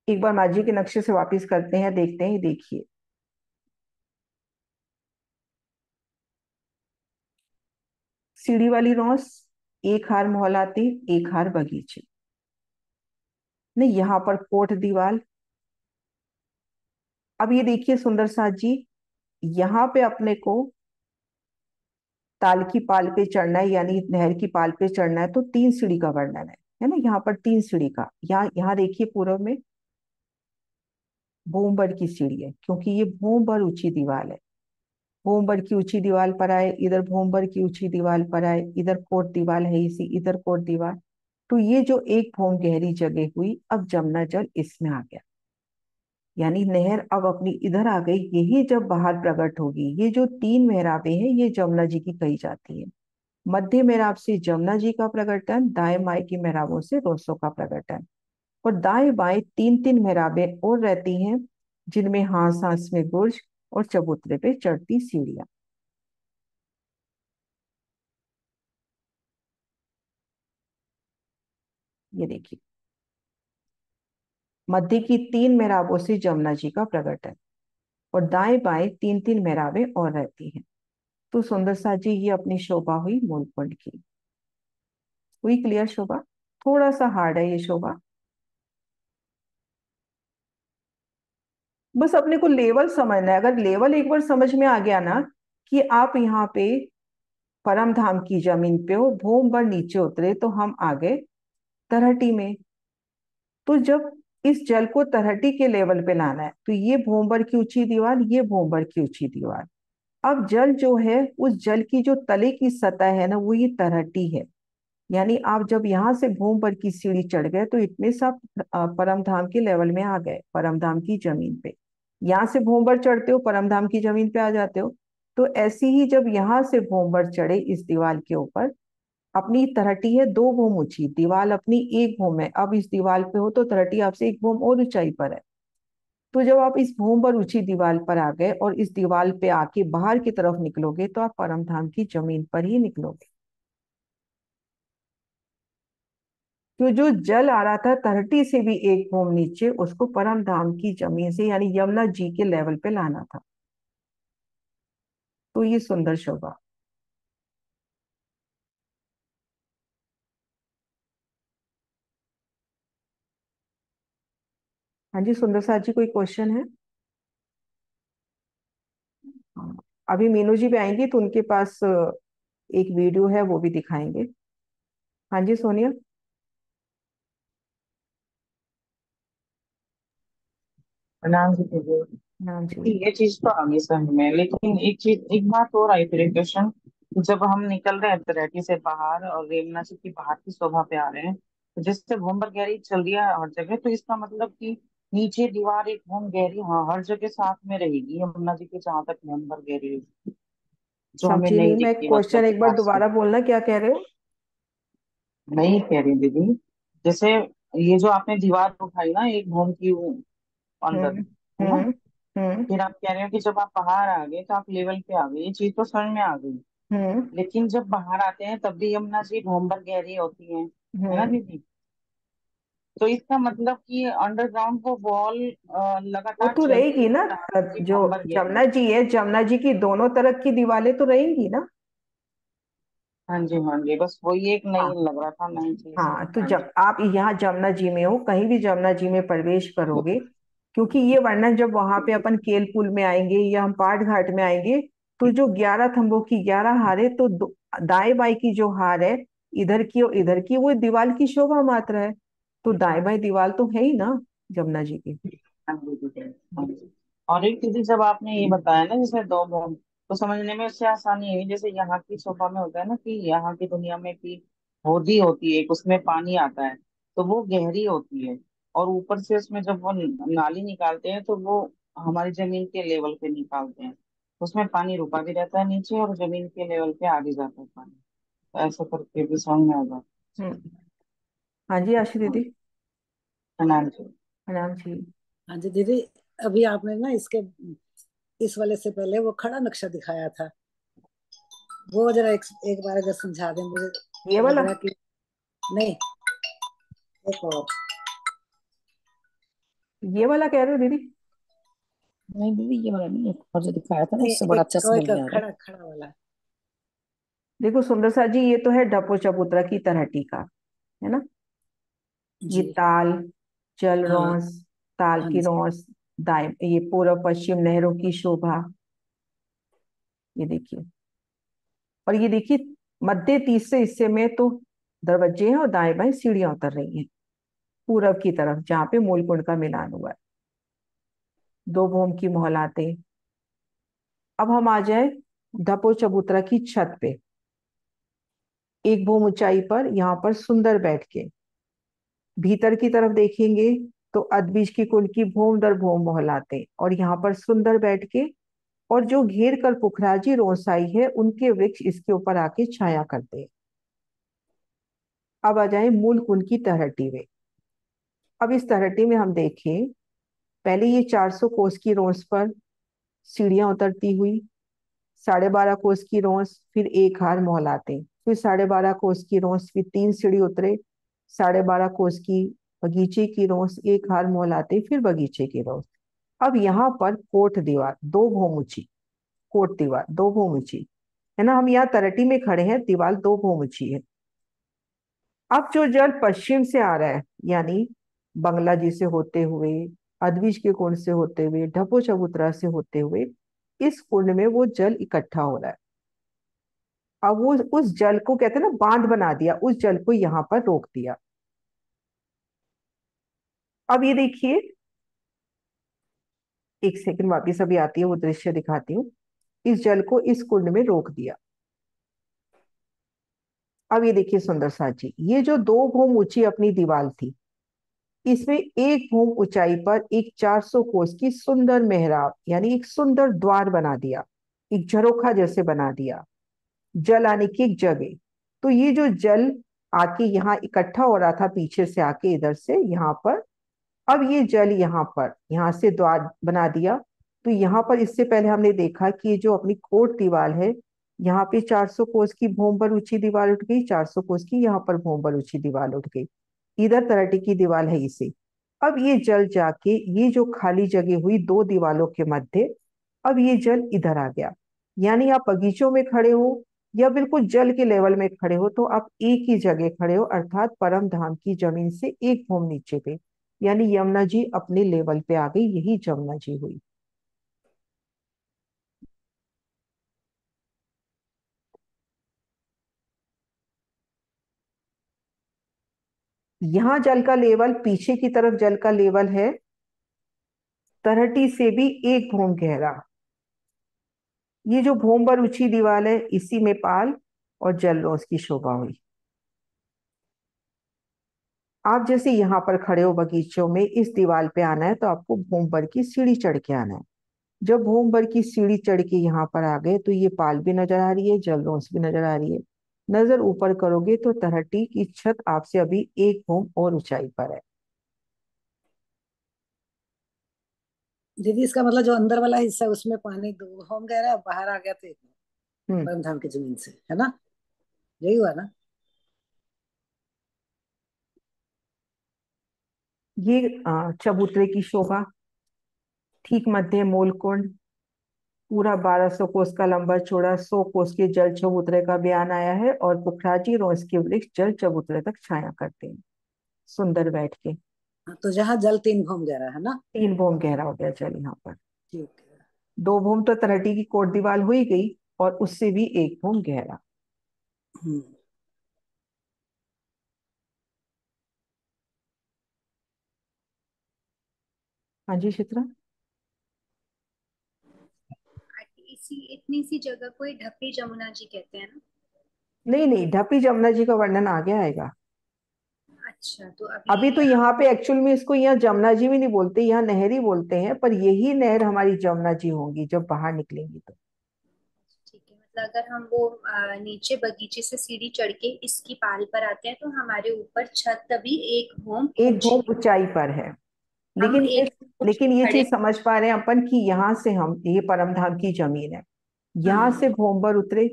एक बार माझी के नक्शे से वापस करते हैं, देखते हैं, ये देखिए। सीढ़ी वाली रॉस, एक हार मोहलाती, एक हार बगीचे। नहीं, यहाँ पर कोट दीवार। अब ये देखिए सुंदर साथ जी, यहाँ पे अपने को ताल की पाल पे चढ़ना है, यानी नहर की पाल पे चढ़ना है, तो 3 सीढ़ी का वर्णन है ना, यहाँ पर 3 सीढ़ी का। यहाँ देखिए पूर्व में भूमबर की सीढ़ी है, क्योंकि ये भूमबर ऊंची दीवार है। भूमबर की ऊंची दीवार पर आए, इधर भूमबर की ऊंची दीवार पर आए, इधर कोट दीवार है इसी, इधर कोट दीवार। तो ये जो एक भूम गहरी जगह हुई, अब जमुना जल इसमें आ गया, यानी नहर अब अपनी इधर आ गई। यही जब बाहर प्रकट होगी, ये जो 3 मेहराबें हैं, ये जमुना जी की कही जाती है। मध्य मेहराब से जमुना जी का प्रकटन, दाएं बाएं की मेहराबों से रोसो का प्रकटन। और दाएं बाएं 3 3 मेहराबें और रहती हैं, जिनमें हांस हांस में बुर्ज और चबूतरे पे चढ़ती सीढ़ियां। ये देखिए, मध्य की 3 मेहराबों से जमुना जी का प्रकटन, और दाएं बाएं 3 3 मेहराबें और रहती हैं। तो सुंदर सा जी, ये अपनी शोभा हुई मूलकुंड की। हुई क्लियर शोभा? थोड़ा सा हार्ड है ये शोभा। बस अपने को लेवल समझना है। अगर लेवल एक बार समझ में आ गया ना, कि आप यहाँ पे परम धाम की जमीन पे हो, भूम पर नीचे उतरे, तो हम आ गए तरहटी में। तो जब इस जल को तरहटी के लेवल पे लाना है, तो ये भूमबर की ऊंची दीवार, ये भूमबर की ऊंची दीवार। अब जल जो है, उस जल की जो तले की सतह है ना, वो ये तरहटी है। यानी आप जब यहाँ से भूम पर की सीढ़ी चढ़ गए, तो इतने से आप परम धाम के लेवल में आ गए, परम धाम की जमीन पे। यहाँ से भूम पर चढ़ते हो, परम धाम की जमीन पे आ जाते हो। तो ऐसी ही जब यहाँ से भूम पर चढ़े इस दीवार के ऊपर, अपनी तरहटी है 2 भूम ऊंची, दीवार अपनी 1 भूम है। अब इस दीवार पे हो तो तरहटी आपसे 1 भूम और ऊंचाई पर है। तो जब आप इस भूम पर ऊंची दीवार पर आ गए और इस दीवार पे आके बाहर की तरफ निकलोगे, तो आप परम धाम की जमीन पर ही निकलोगे। तो जो जल आ रहा था तरहटी से भी 1 भूम नीचे, उसको परम धाम की जमीन से, यानी यमुना जी के लेवल पे लाना था। तो ये सुंदर शोभा। हाँ जी सुंदर साथ जी, कोई क्वेश्चन है? हाँ, अभी मीनू जी भी आएंगी, तो उनके पास एक वीडियो है, वो भी दिखाएंगे। हाँ जी सोनिया। प्रणाम जी दीदी। हाँ जी। ये चीज तो आ गई समझ में, लेकिन एक चीज, एक बात और आई फिर एक क्वेश्चन। जब हम निकल रहे हैं तलहटी से बाहर और रेमना जी की बाहर की शोभा पे आ रहे हैं, तो जिससे भूमर गहरी चल रही है हर जगह, तो इसका मतलब कि नीचे दीवार एक भूम गहरी, हाँ, हर जगह साथ में रहेगी यमुना जी के जहां तक भूमर गहरी है, जो हमें समझी नहीं नहीं मैं दिखती क्वेश्चन, मतलब एक बार बाहर से। दोबारा बोलना, क्या कह रहे हो? नहीं कह रही दीदी, जैसे ये जो आपने दीवार उठाई ना एक भूम की अंदर, हम्म। है ना, हम्म। हम्म। फिर आप कह रहे हो कि जब आप बाहर आ गए तो आप लेवल पे आ गए, ये चीज तो समझ में आ गई। हम्म। लेकिन जब बाहर आते हैं तब भी यमुना जी भूमभर गहरी होती है ना हम्म। दीदी। तो इसका मतलब कि अंडरग्राउंड वो वॉल वो लगातार तो चलती रहेगी ना। रहेगी जहाँ तक कि जो भूमभर गहरी जमुना है। जी है, जमुना जी की दोनों तरफ की दीवारें तो रहेंगी ना। हाँ जी हाँ जी, बस वही एक नई हाँ। लग रहा था, नई चीज। हाँ, तो हाँ जब जी। आप यहाँ जमुना जी में हो, कहीं भी जमुना जी में प्रवेश करोगे, क्योंकि ये वर्णन जब वहां पे अपन केल पुल में आएंगे या हम पाट घाट में आएंगे, तो जो 11 थंबों की 11 हारे, तो दाएं बाएं की जो हार है, इधर की और इधर की, वो दीवार की शोभा मात्र है। तो दाएं बाएं दीवार तो है ही ना जमुना जी की। हाँ जी दीदी, हाँ जी। और एक दीदी, जब आपने ये बताया ना जैसे दो भूम, तो समझने में उससे आसानी हुई, जैसे यहाँ की शोभा में होता है ना कि यहाँ की दुनिया में कि होदी होती है एक, उसमें पानी आता है, तो वो गहरी होती है, और ऊपर से उसमें जब वो नाली निकालते हैं तो वो हमारी जमीन के लेवल पे निकालते हैं, उसमें पानी रुका भी रहता है नीचे और जमीन के लेवल पे आ भी जाता है पानी। तो ऐसा करके भी समझ में आ जाता हम्म। हाँ जी आशी है। दीदी। हाँ जी। प्रणाम जी। हाँ जी दीदी। अभी आपने ना इसके इस वाले से पहले वो खड़ा नक्शा दिखाया था, वो जरा एक बार अगर समझा दें मुझे। ये लग वाला? रहा कि नहीं, एक और। ये वाला कह रहे हो दीदी? नहीं दीदी, ये वाला नहीं, एक और जो दिखाया था ना नहीं, उससे बड़ा अच्छा समझ एक में आ रहा खड़ा खड़ा वाला। देखो सुंदर सा जी, ये तो है ढपो चबूतरा की तरहटी का, है ना। ये जी। ताल, जल हाँ। रौंस, ताल हाँ की जी। रौंस, दाएं ये पूर्व पश्चिम नहरों की शोभा। ये देखिए, और ये देखिए मध्य तीसरे हिस्से में तो दरवाजे हैं और दाएं बाएं सीढ़ियां उतर रही हैं पूरब की तरफ, जहां पे मूलकुंड का मिलान हुआ है। दो भूम की मोहलातें। अब हम आ जाए ढपो चबूतरा की छत पे। एक भूम ऊंचाई पर, यहाँ पर सुंदर बैठ के भीतर की तरफ देखेंगे तो अदबीज की कुल की भूम दर भूम मोहलातें, और यहाँ पर सुंदर बैठ के, और जो घेर कर पुखराजी रोसाई है उनके वृक्ष इसके ऊपर आके छाया करते हैं। अब आ जाए मूल कुंड की तहरटी में। अब इस तहरटी में हम देखें, पहले ये 400 कोस की रोस पर सीढ़ियां उतरती हुई, 12.5 कोस की रोस, फिर एक हार मोहलाते, फिर 12.5 कोस की रोस, फिर 3 सीढ़ी उतरे, 12.5 कोस की बगीचे की रोस, एक हार मोहलाते, फिर बगीचे की रोस। अब यहाँ पर कोट दीवार दो भूम ऊंची, कोट दीवार दो भूम ऊंची, है ना। हम यहाँ तरटी में खड़े हैं, दीवार दो भूम ऊंची है। अब जो जल पश्चिम से आ रहा है, यानी बंगला जी से होते हुए, अदविश के कुंड से होते हुए, ढपो चबूतरा से होते हुए, इस कुंड में वो जल इकट्ठा हो रहा है। अब वो उस जल को कहते हैं ना, बांध बना दिया, उस जल को यहाँ पर रोक दिया। अब ये देखिए, एक सेकंड वापिस अभी आती है, वो दृश्य दिखाती हूँ। इस जल को इस कुंड में रोक दिया। अब ये देखिए सुंदर साथ जी, ये जो दो भूम ऊंची अपनी दीवार थी, इसमें एक भूम ऊंचाई पर एक 400 कोस की सुंदर मेहराब, यानी एक सुंदर द्वार बना दिया, एक झरोखा जैसे बना दिया, जल आने की एक जगह। तो ये जो जल आके यहाँ इकट्ठा हो रहा था पीछे से आके इधर से यहाँ पर, अब ये जल यहाँ पर, यहाँ से द्वार बना दिया। तो यहाँ पर इससे पहले हमने देखा कि ये जो अपनी कोट दीवार है, यहाँ पे 400 कोस की भूम पर ऊंची दीवार उठ गई, 400 कोस की यहाँ पर भूम पर ऊंची दीवार उठ गई, इधर तराटी की दीवार है इसे। अब ये जल जाके ये जो खाली जगह हुई दो दीवारों के मध्य, अब ये जल इधर आ गया। यानी आप बगीचों में खड़े हो या बिल्कुल जल के लेवल में खड़े हो, तो आप एक ही जगह खड़े हो, अर्थात परम धाम की जमीन से एक भूम नीचे पे। यानी यमुना जी अपने लेवल पे आ गई, यही जमुना जी हुई। यहां जल का लेवल, पीछे की तरफ जल का लेवल है तरहटी से भी एक भूम गहरा। ये जो भूम पर ऊंची दीवार है, इसी में पाल और जल रोज की शोभा हुई। आप जैसे यहाँ पर खड़े हो बगीचों में, इस दीवार पे आना है तो आपको भूम पर की सीढ़ी चढ़ के आना है। जब भूम पर की सीढ़ी चढ़ के यहाँ पर आ गए, तो ये पाल भी नजर आ रही है, जल रोज भी नजर आ रही है। नजर ऊपर करोगे तो तरहटी की छत आपसे अभी एक भूम और ऊंचाई पर है। दीदी इसका मतलब जो अंदर वाला हिस्सा है, उसमें पानी दो होम गहरा है, बाहर आ गया तो एक हम्म। परम धाम की जमीन से, है ना? यही हुआ ना? ये चबूतरे की शोभा, ठीक मध्य मूल कुंड, पूरा 1200 कोस का लंबा चौड़ा, 100 कोस के जल चबूतरे का बयान आया है, और पुखराजी रोज के वृक्ष जल चबूतरे तक छाया करते हैं सुंदर बैठ के। हाँ, तो जहाँ जल 3 भूम गहरा है ना? 3 भूम गहरा हो गया जल यहाँ पर। ठीक है। 2 भूम तो तरहटी की कोट दीवार हो ही गई, और उससे भी 1 भूम गहरा। हम्म। हाँ जी चित्रा। इसी इतनी सी जगह को ही ढपी जमुना जी कहते हैं ना? नहीं नहीं, ढपी जमुना जी का वर्णन आगे आएगा। अच्छा, तो अभी अभी तो यहाँ पे एक्चुअल में इसको यहाँ जमुना जी भी नहीं बोलते, यहाँ नहर ही बोलते हैं, पर यही नहर हमारी जमुना जी होंगी जब बाहर निकलेंगी तो। ठीक है, मतलब अगर हम वो नीचे बगीचे से सीढ़ी चढ़ के इसकी पाल पर आते हैं तो हमारे ऊपर छत तभी एक भूम एक ऊंची भूम ऊंचाई पर है। हम लेकिन ये एक लेकिन ये खड़े। चीज समझ पा रहे हैं अपन कि यहाँ से हम, ये परमधाम की जमीन है, यहाँ से भोंबर उतरे,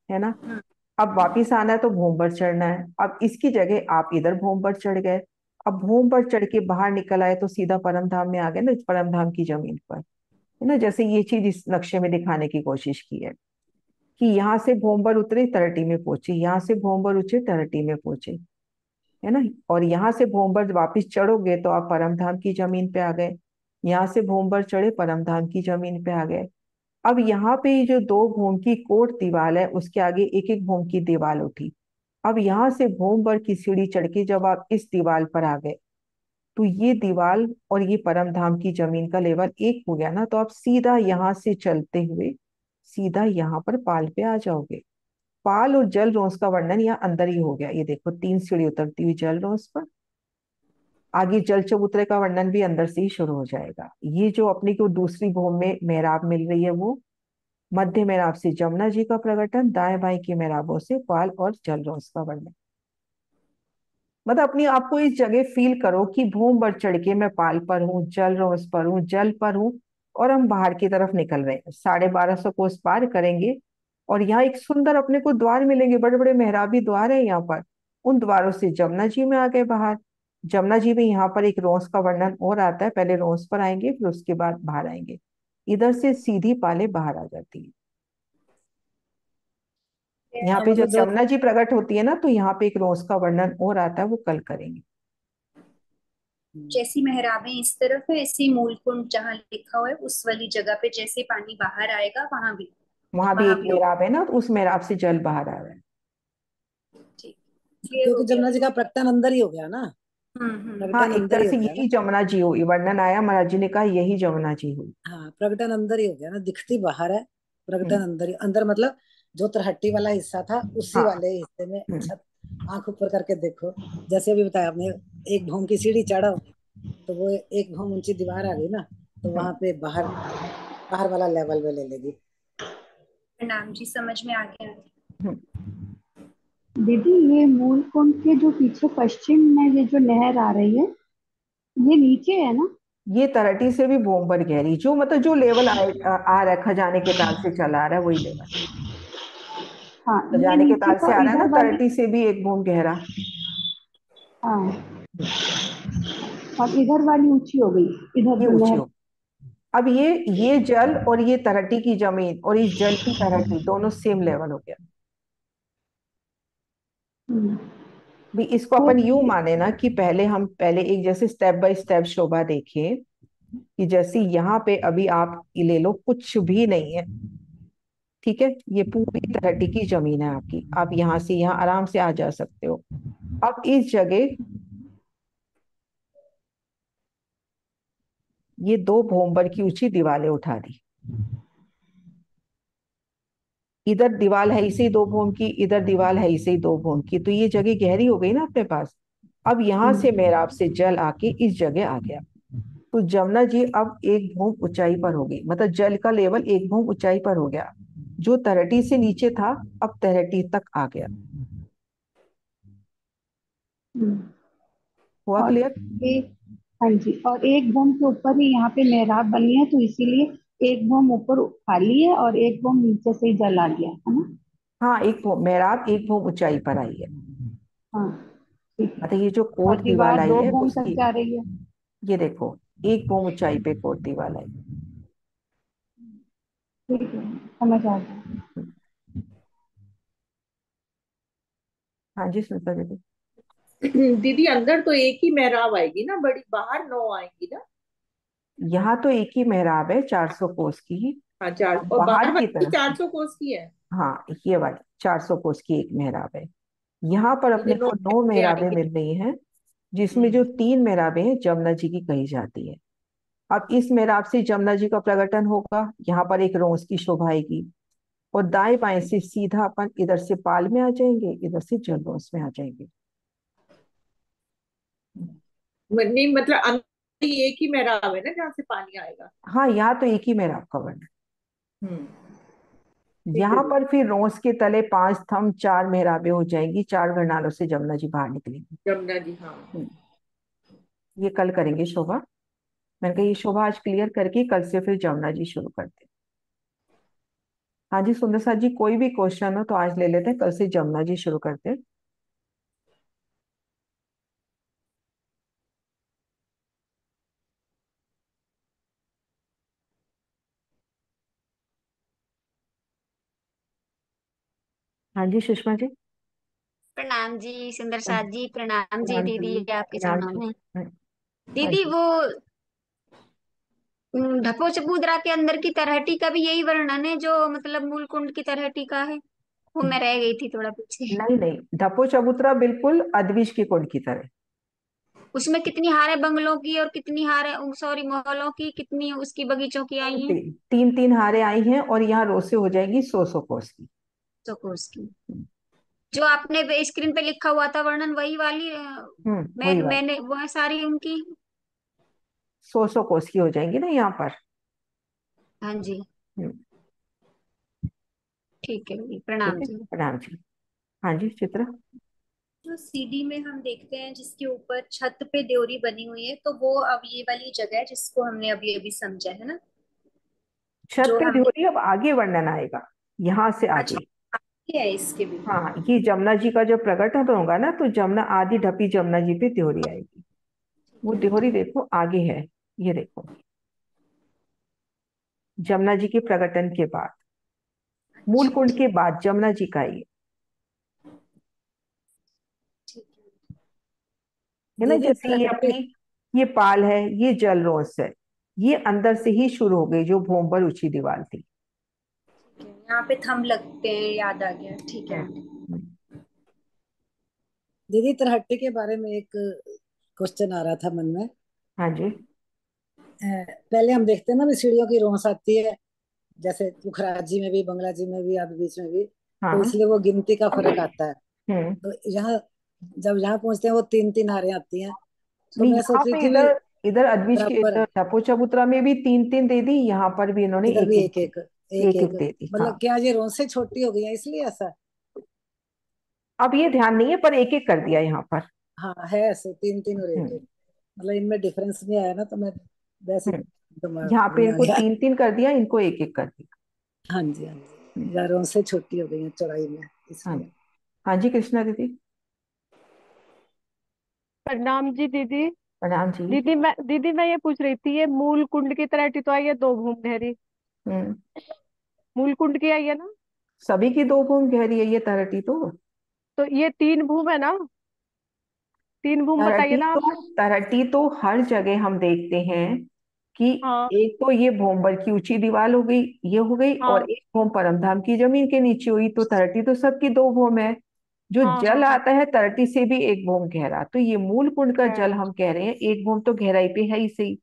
है ना। हम्म, अब वापिस आना है तो भोंबर चढ़ना है। अब इसकी जगह आप इधर भोंबर चढ़ गए। अब भोंबर चढ़ के बाहर निकल आए तो सीधा परमधाम में आ गए ना, इस परमधाम की जमीन पर, है ना। जैसे ये चीज इस नक्शे में दिखाने की कोशिश की है कि यहाँ से भोंबर उतरे तरटी में पहुंचे, यहाँ से भोंबर उतरे तरटी में पहुंचे, है ना। और यहाँ से भोंबर वापिस चढ़ोगे तो आप परमधाम की जमीन पे आ गए। यहाँ से भोंबर चढ़े परमधाम की जमीन पे आ गए। अब यहाँ पे ये जो दो भूम की कोट दीवार है उसके आगे एक एक भूम की दीवार उठी। अब यहाँ से भूमबर की सीढ़ी चढ़ के जब आप इस दीवार पर आ गए तो ये दीवार और ये परमधाम की जमीन का लेवल एक हो गया ना, तो आप सीधा यहाँ से चलते हुए सीधा यहाँ पर पाल पे आ जाओगे। पाल और जल रोस का वर्णन यहाँ अंदर ही हो गया। ये देखो 3 सीढ़ी उतरती हुई जल रोस पर, आगे जल चबूतरे का वर्णन भी अंदर से ही शुरू हो जाएगा। ये जो अपनी को दूसरी भूमि में मेहराब मिल रही है वो मध्य मेहराब से जमुना जी का प्रकटन, दाएं बाएं की मेहराबों से पाल और जलरोस का वर्णन। मतलब अपनी आपको इस जगह फील करो कि भूम पर चढ़ के मैं पाल पर हूँ, जलरोस पर हूँ, जल पर हूँ, और हम बाहर की तरफ निकल रहे हैं। 1250 कोस पार करेंगे और यहाँ एक सुंदर अपने को द्वार मिलेंगे, बड़े बड़े मेहराबी द्वार है यहाँ पर। उन द्वारों से जमुना जी में आ गए बाहर। जमुना जी में यहाँ पर एक रोस का वर्णन और आता है, पहले रोस पर आएंगे फिर उसके बाद बाहर आएंगे। इधर से सीधी पाले बाहर आ जाती है। यहाँ हाँ, पे मतलब जब जो यमुना जी प्रकट होती है ना तो यहाँ पे एक रोज का वर्णन और आता है, वो कल करेंगे। जैसी मेहराबें इस तरफ है, ऐसी मूल कुंड जहाँ लिखा हुआ है उस वाली जगह पे जैसे पानी बाहर आएगा वहां भी वहां एक भी होगा। मेहराब है ना, तो उस मेहराब से जल बाहर आ रहा है। ठीक, क्लियर हो क्योंकि गया। जमुना जी का प्रकटन अंदर ही हो गया ना, हाँ, प्रकटन एक अंदर तरह ही हो से गया ना। यही जमुना जी हुई, वर्णन आया महाराज जी ने कहा यही जमुना जी हुई। हाँ, प्रकटन अंदर ही हो गया ना, दिखती बाहर है, प्रकटन हम्म, अंदर ही, अंदर मतलब जो तरहट्टी वाला हिस्सा था उसी हाँ। वाले हिस्से में हम्म, छत। आंख ऊपर करके देखो, जैसे अभी बताया आपने, एक भूम की सीढ़ी चढ़ो तो वो एक भूम ऊंची दीवार आ गई ना, तो हम्म, वहां पे बाहर बाहर वाला लेवल में ले लेगी। प्रणाम जी, समझ में आ गया। हम्म। दीदी, ये मूल कुंड के जो पीछे पश्चिम में ये जो नहर आ रही है, ये नीचे है ना? ये तरटी से भी भोंबर गहरी, जो मतलब जो लेवल आ रहा है खजाने के ताल से चला आ रहा है वही लेवल। हाँ, ये खजाने के नीचे ताल तो से आ रहा है ना, इधर वाली। तरटी से भी एक भूम गहरा। हाँ, हम्म, और इधर वाली ऊंची हो गई, इधर ये जो ऊंची नहर। हो। अब ये जल और ये तरटी की जमीन और इस जल की तरटी दोनों सेम लेवल हो गया। हम्म, भी इसको तो अपन यूं माने ना कि पहले एक जैसे स्टेप बाय स्टेप शोभा देखें कि जैसे यहाँ पे अभी आप ये ले लो, कुछ भी नहीं है, ठीक है। ये पूरी तरह की जमीन है आपकी, आप यहाँ से यहाँ आराम से आ जा सकते हो। अब इस जगह ये दो भोंबर की ऊंची दीवारें उठा दी। इधर दीवार है इसे ही 2 भोम की, इधर दीवार है इसे ही 2 भोम की, तो ये जगह गहरी हो गई ना अपने पास। अब यहाँ से मेराब से जल आके इस जगह आ गया, तो जमुना जी अब 1 भूम ऊंचाई पर हो गई, मतलब जल का लेवल 1 भूम ऊंचाई पर हो गया। जो तरटी से नीचे था अब तरटी तक आ गया। हम्म, हुआ और क्लियर? एक, हाँ जी, और एक बम के ऊपर ही यहाँ पे मेहराब बनी है, तो इसीलिए एक बम ऊपर खाली है और एक बम नीचे से ही जल आ गया है ना? हाँ, मेराब 1 भूम ऊंचाई पर आई है। हाँ, ठीक है। मतलब ये जो कोट और दीवार दीवार आई दो है बम तक उसकी, जा रही है। ये देखो 1 भूम ऊंचाई पे कोट दीवार आई। ठीक है, समझ आ गया। हाँ जी सुनीता दीदी। दीदी अंदर तो एक ही मेहराब आएगी ना, बड़ी बाहर 9 आएंगी ना। यहाँ तो एक ही मेहराब है 400 कोस की। हाँ, चार, अब और बाहर बाहर की वाली तरफ, 400 कोस की है। हाँ ये वाली 400 कोस की एक मेहराब है। यहाँ पर ये अपने 9 को 9 मेहराबें आएंगे। मिल रही हैं, जिसमें जो हम्म 3 मेहराबें हैं जमुना जी की कही जाती है। अब इस मेहराब से जमुना जी का प्रकटन होगा, यहाँ पर एक रोज की शोभा आएगी, और दाएं बाएं से सीधा अपन इधर से पाल में आ जाएंगे, इधर से जलरोस में आ जाएंगे। नहीं, मतलब अंदर ही एक ही मेहराब है ना जहाँ से पानी आएगा। हाँ, यहाँ तो एक ही मेहराब का वर्णन। हम्म ठीक है यहाँ दीदी। पर फिर रोज के तले 5 थंब 4 मेहराबें हो जाएंगी, 4 घरनालों से जमुना जी बाहर निकलेंगे। जमुना जी, हाँ। ये कल करेंगे शोभा। मैंने कहा ये शोभा आज क्लियर करके कल से फिर जमुना जी शुरू करते हैं। हाँ जी सुंदर साथ जी, कोई भी क्वेश्चन हो तो आज ले लेते हैं, कल से जमुना जी शुरू करते हैं। हाँ जी सुषमा जी। प्रणाम जी सुंदर साथ जी, प्रणाम जी प्रणाम दीदी, जी। आपके प्रणाम चरणों जी। में। हाँ दीदी जी। वो ढपो चबूदरा के अंदर की तरहटी का भी यही वर्णन है जो मतलब मूल कुंड की तरहटी का है? वो मैं रह गई थी थोड़ा पीछे। नहीं नहीं, ढपो चबूतरा बिल्कुल अदविश के कुंड की तरह। उसमें कितनी हार है बंगलों की और कितनी हार है, सॉरी, महलों की, कितनी उसकी बगीचों की आई हैं? तीन तीन हारें आई हैं और यहाँ रोसे हो जाएगी 100 कोस की। तो कोर्स की जो आपने स्क्रीन पे लिखा हुआ था वर्णन, वही वाली वही बात। मैंने वो है सारी उनकी। 100 कोस की हो जाएंगी ना यहाँ पर। हाँ जी, हम्म, ठीक है दीदी, ठीक प्रणाम है, जी। प्रणाम जी। हाँ जी चित्रा। जो सीडी में हम देखते हैं जिसके ऊपर छत पे ड्योरी बनी हुई है, तो वो अब ये वाली जगह है जिसको हमने अभी अभी समझा है ना, छत जो पे हमने। ड्योरी अब आगे वर्णन आएगा, यहाँ से अच्छा, आगे। ये है इसके भी। हाँ ये जमुना जी का जब प्रकटन होगा ना तो जमुना आदि ढपी जमुना जी पे ड्योरी आएगी। ठीक वो है ड्योरी दीदी। देखो आगे है, ये देखो, जमुना जी के प्रकटन के बाद, मूल अच्छा कुंड ठीक। के बाद जमुना जी का ये ठीक है। है ना। दीदी जैसे ये तरहटी। अपनी ये पाल है, ये जलरोस है, ये अंदर से ही शुरू हो गई जो भूम पर ऊंची दीवार थी। ठीक है, यहाँ पे थंब लगते हैं, याद आ गया, ठीक है हम्म, आंटी। हम्म, दीदी तरहटी के बारे में एक क्वेश्चन आ रहा था मन में। हाँ जी। पहले हम देखते हैं ना भी सीढ़ियों की रोंस आती है, जैसे पुखराज जी में भी, बंगला जी में भी, आदि बीच में भी, तो हाँ। इसलिए वो गिनती का फर्क आता है। हम्म। तो यहाँ जब यहाँ पहुंचते हैं वो तीन तीन हारें आती हैं, तो नहीं मैं यहाँ सोच रही पे थी भी इधर इधर अदविश के बराबर इधर है। टपो चबूतरा में भी तीन तीन दे दी, यहाँ पर भी इन्होंने इधर एक भी एक एक दी। एक, एक एक एक। एक दे दी हाँ। मतलब क्या ये रोंसें छोटी हो गई हैं इसलिए ऐसा? अब ये ध्यान नहीं है पर एक एक कर दिया यहाँ पर। हाँ है ऐसे, तीन तीन और एक हम्म। एक। मतलब इनमें डिफरेंस नहीं आया ना, तो मैं वैसे हम्म। दिमाग यहाँ पे में आ इनको गया। तीन तीन कर दिया, इनको एक एक कर दिया। हाँ जी, हाँ हम्म, जी, या रोंसें छोटी हो गई हैं चौड़ाई में, हाँ इसलिए। जी। हाँ जी कृष्णा दीदी। प्रणाम जी दीदी। प्रणाम जी। दीदी मैं ये पूछ रही थी, ये मूल कुंड की तरह तो आई है दो भूम गहरी, हम्म। मूल कुंड की आई है ना? सभी की दो भूम गहरी है ये तरटी तो। तो ये तीन भूम है ना? तीन भूम बताइए तरटी ना आप। तो तरटी तो हर जगह हम देखते हैं कि हाँ एक तो ये भोमबर की ऊंची दीवार हो गई, ये हो गई, हाँ और एक भूम परमधाम की जमीन के नीचे हुई, तो तरटी तो सबकी दो भूम है। जो हाँ जल हाँ हाँ। आता है तरटी से भी एक भूम गहरा, तो ये मूल कुंड का जल है। हम कह रहे हैं एक भूम तो गहराई पे है ही सही,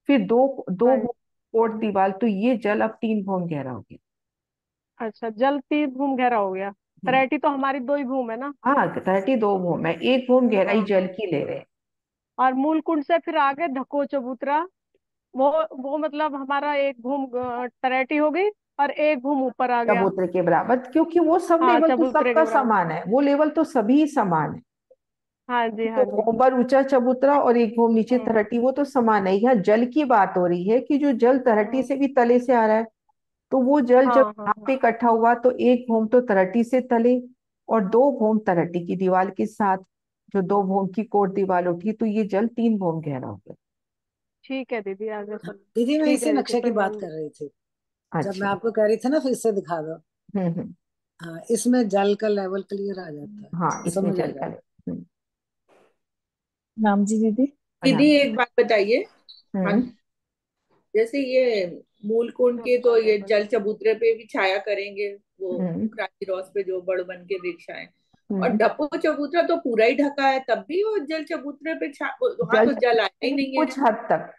फिर दो दो है। भूम कोट दीवार, तो ये जल अब 3 भूम गहरा हो गया। अच्छा, जल तीन भूम गहरा हो गया। हम्म। तरेटी तो हमारी दो ही भूम है ना? हाँ तरटी 2 भूम है, एक भूम गहराई हाँ जल हाँ। की ले रहे हैं। और मूल कुंड से फिर आगे ढको चबूतरा, वो वो मतलब हमारा एक भूम तरेटी हो गई और एक भूम ऊपर आ गया। चबूतरे के बराबर, क्योंकि वो सब हाँ, लेवल तो चबूतरे सबका के बराबर। समान है, वो लेवल तो सभी समान है। हाँ जी तो हाँ जी। भूम पर ऊंचा चबूतरा और एक भूम नीचे हम्म तरटी, वो तो समान है। यहाँ जल की बात हो रही है कि जो जल तरटी हम्म। से भी तले से आ रहा है, तो वो जल जब हाँ हाँ यहाँ हाँ। पे इकट्ठा हुआ तो एक भूम तो तरटी से तले और 2 भूम तरटी की दीवार के साथ, जो 2 भूम की कोट दीवार उठी, तो ये जल 3 भूम गहरा हो गया। ठीक है दीदी, आगे सुन। दीदी मैं ठीक इसी है दीदी, नक्शे की बात प्रणाम कर जी। रही थी, जब मैं अच्छा। आपको कह रही थी ना फिर से दिखा दो। हम्म। हाँ, इसमें जल का लेवल क्लियर आ जाता है, हाँ इसमें समझ आ जल का जाता नाम जी दीदी। दीदी प्रणाम। एक बात बताइए। हाँ, हम्म। जैसे ये मूल कुंड के तो ये जल चबूतरे पे भी छाया करेंगे, वो हम्म। क्रांति रोज पे जो बड़ बन के वृक्ष आए, और हम्म। डपो चबूतरा तो पूरा ही ढका है, तब भी वो जल चबूतरे पे वहां जल तो जल आया ही नहीं है।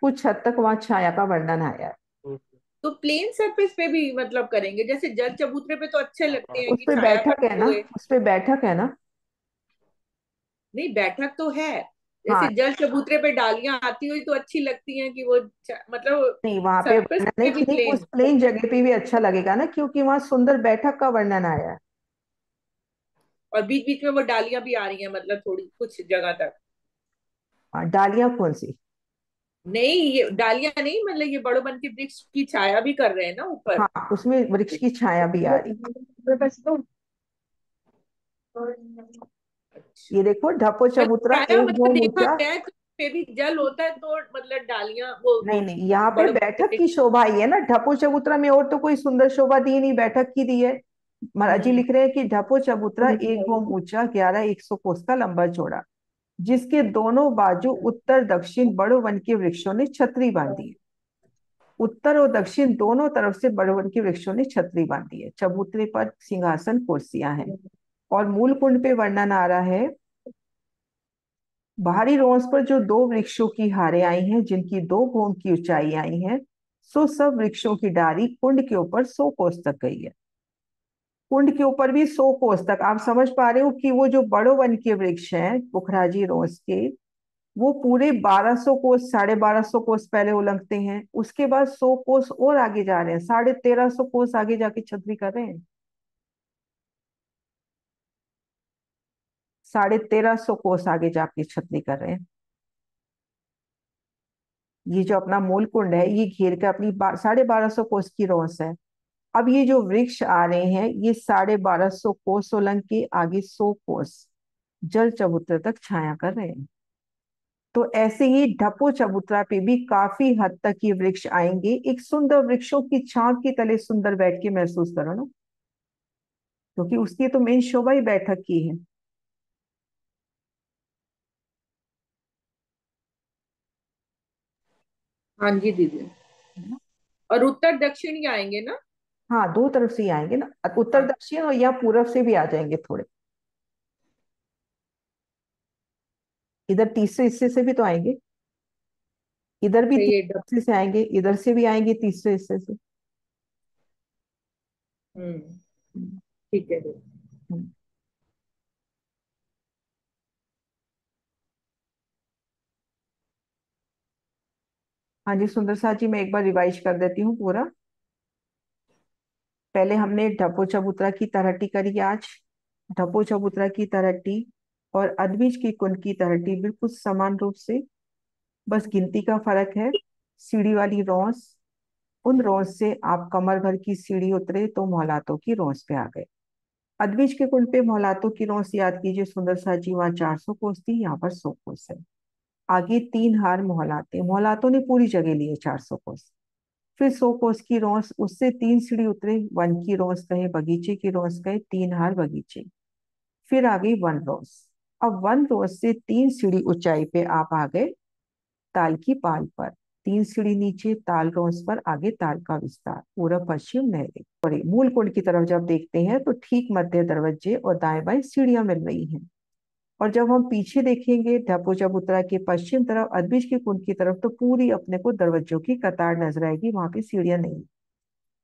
कुछ हद तक वहां छाया का वर्णन आया है। तो प्लेन सरफेस पे भी मतलब करेंगे, जैसे जल चबूतरे पे तो अच्छे लगते हैं उस कि पे छाया बैठक है करते ना, हुए। उस पे बैठक है ना। नहीं, बैठक तो है। हाँ जैसे जल चबूतरे पे डालियां आती हुई तो अच्छी लगती हैं कि वो मतलब नहीं, वहां पे सरफेस वर्णन है पे भी कि नहीं, प्लेन उस हो। प्लेन जगह पे भी अच्छा लगेगा ना, क्योंकि वहां सुंदर बैठक का वर्णन आया है। और बीच बीच में वो डालियां भी आ रही हैं, मतलब थोड़ी कुछ जगह तक। हाँ, डालियां कौन सी? नहीं, ये डालियां नहीं, मतलब ये बड़ो वन के वृक्ष की छाया भी कर रहे हैं ना ऊपर। हाँ, उसमें वृक्ष की छाया भी आ रही। ये देखो, ढपो मतलब चबूतरा छाया, एक मतलब घूम देखा ऊंचा। गया है कि पे भी जल होता है तो मतलब डालियां वो नहीं नहीं, यहाँ पे बड़ो वन के बैठक की वृक्ष। शोभा ही है ना, ढपो चबूतरा में और तो कोई सुंदर शोभा दी नहीं, बैठक की दी है। महाराज जी हम्म। लिख रहे हैं कि ढपो चबूतरा एक घूम ऊंचा, 11 100 कोस का लंबा चौड़ा, जिसके दोनों बाजू उत्तर दक्षिण बड़ो वन के वृक्षों ने छतरी बांधी है। उत्तर और दक्षिण दोनों तरफ से बड़ो वन के वृक्षों ने छतरी बांधी है। चबूतरे पर सिंहासन कुर्सियां हैं। और मूल कुंड पे वर्णन आ रहा है, बाहरी रोस पर जो दो वृक्षों की हारें आई हैं, जिनकी 2 घूम की ऊंचाई आई है, सो सब वृक्षों की डाली कुंड के ऊपर 100 कोस तक गई है। कुंड के ऊपर भी 100 कोस तक। आप समझ पा रहे हो कि वो जो बड़ो वन के वृक्ष हैं पुखराजी रोस के, वो पूरे 1200 कोस, 1250 कोस पहले उलंघते हैं, उसके बाद 100 कोस और आगे जा रहे हैं, 1350 कोस आगे जाके छतरी कर रहे हैं। 1350 कोस आगे जाके छतरी कर रहे हैं। ये जो अपना मूल कुंड है, ये घेर के अपनी 1250 कोस की रोस है। अब ये जो वृक्ष आ रहे हैं, ये 1250 कोस उलंघ के आगे 100 कोस जल चबूतरे तक छाया कर रहे हैं। तो ऐसे ही ढपो चबूतरा पे भी काफी हद तक ये वृक्ष आएंगे। एक सुंदर वृक्षों की छांव के तले सुंदर बैठ के महसूस करो ना, क्योंकि उसकी तो मेन शोभा ही बैठक की है। हाँ जी दीदी। और उत्तर दक्षिण ही आएंगे ना। हाँ, दो तरफ से ही आएंगे ना, उत्तर हाँ। दक्षिण और या पूरब से भी आ जाएंगे थोड़े। इधर तीसरे हिस्से से भी तो आएंगे, इधर भी अच्छा, ये तीसरे हिस्से से आएंगे, इधर से भी आएंगे तीसरे हिस्से से। हम्म। हम्म, ठीक है दीदी। हम्म। हाँ जी सुंदर साथ जी, मैं एक बार रिवाइज कर देती हूँ पूरा। पहले हमने ढपो चबूतरा की तरहटी करी आज। ढपो चबूतरा की तरहटी और अदबीज की कुंड की तरहटी बिल्कुल समान रूप से, बस गिनती का फर्क है। सीढ़ी वाली रौस, उन रौस से आप कमर भर की सीढ़ी उतरे तो मोहलातों की रौस पे आ गए। अदबीज के कुंड पे मोहलातों की रौस याद कीजिए सुंदर साथ जी, वहां 400 कोस थी, यहाँ पर 100 कोस है। आगे 3 हार मोहलाते, मोहलातों ने पूरी जगह लिए 400 कोस। फिर 100 कोस की रौस, उससे 3 सीढ़ी उतरे, वन की रौस कहे, बगीचे की रौस कहे, 3 हार बगीचे। फिर आ गई वन रौस। अब वन रौस से 3 सीढ़ी ऊंचाई पे आप आ गए ताल की पाल पर। 3 सीढ़ी नीचे ताल रौस पर आगे ताल का विस्तार, पूरब पश्चिम नहरें। और ये मूल कुंड की तरफ जब देखते हैं तो ठीक मध्य दरवाजे और दाएं बाएं सीढ़ियां मिल रही हैं। और जब हम पीछे देखेंगे ढपो चबूतरा के पश्चिम तरफ अदबिश की कुंड की तरफ, तो पूरी अपने को दरवाजों की कतार नजर आएगी, वहां पे सीढ़ियां नहीं।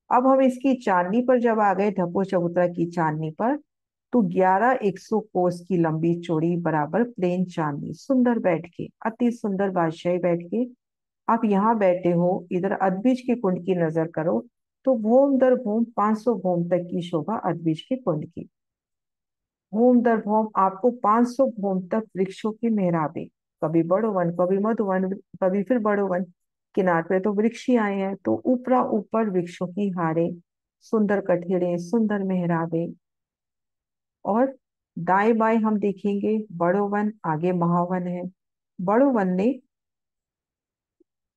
अब हम इसकी चांदनी पर जब आ गए, ढपो चबूतरा की चांदनी पर, तो 11 100 कोस की लंबी चौड़ी बराबर प्लेन चांदनी, सुंदर बैठ के, अति सुंदर बादशाही बैठ के आप यहाँ बैठे हो। इधर अदबीज के कुंड की नजर करो तो भूम दर भूम 500 भूम तक की शोभा अदबीज के कुंड की। भूम दर भूम आपको 500 भूम तक वृक्षों की मेहराबें, कभी बड़ो वन कभी मधुवन कभी फिर बड़ो वन, किनार पे तो वृक्ष ही आए हैं, तो ऊपरा ऊपर वृक्षों की हारें, सुंदर कठेड़े, सुंदर मेहराबें। और दाएं बाएं हम देखेंगे बड़ो वन, आगे महावन है। बड़ो वन ने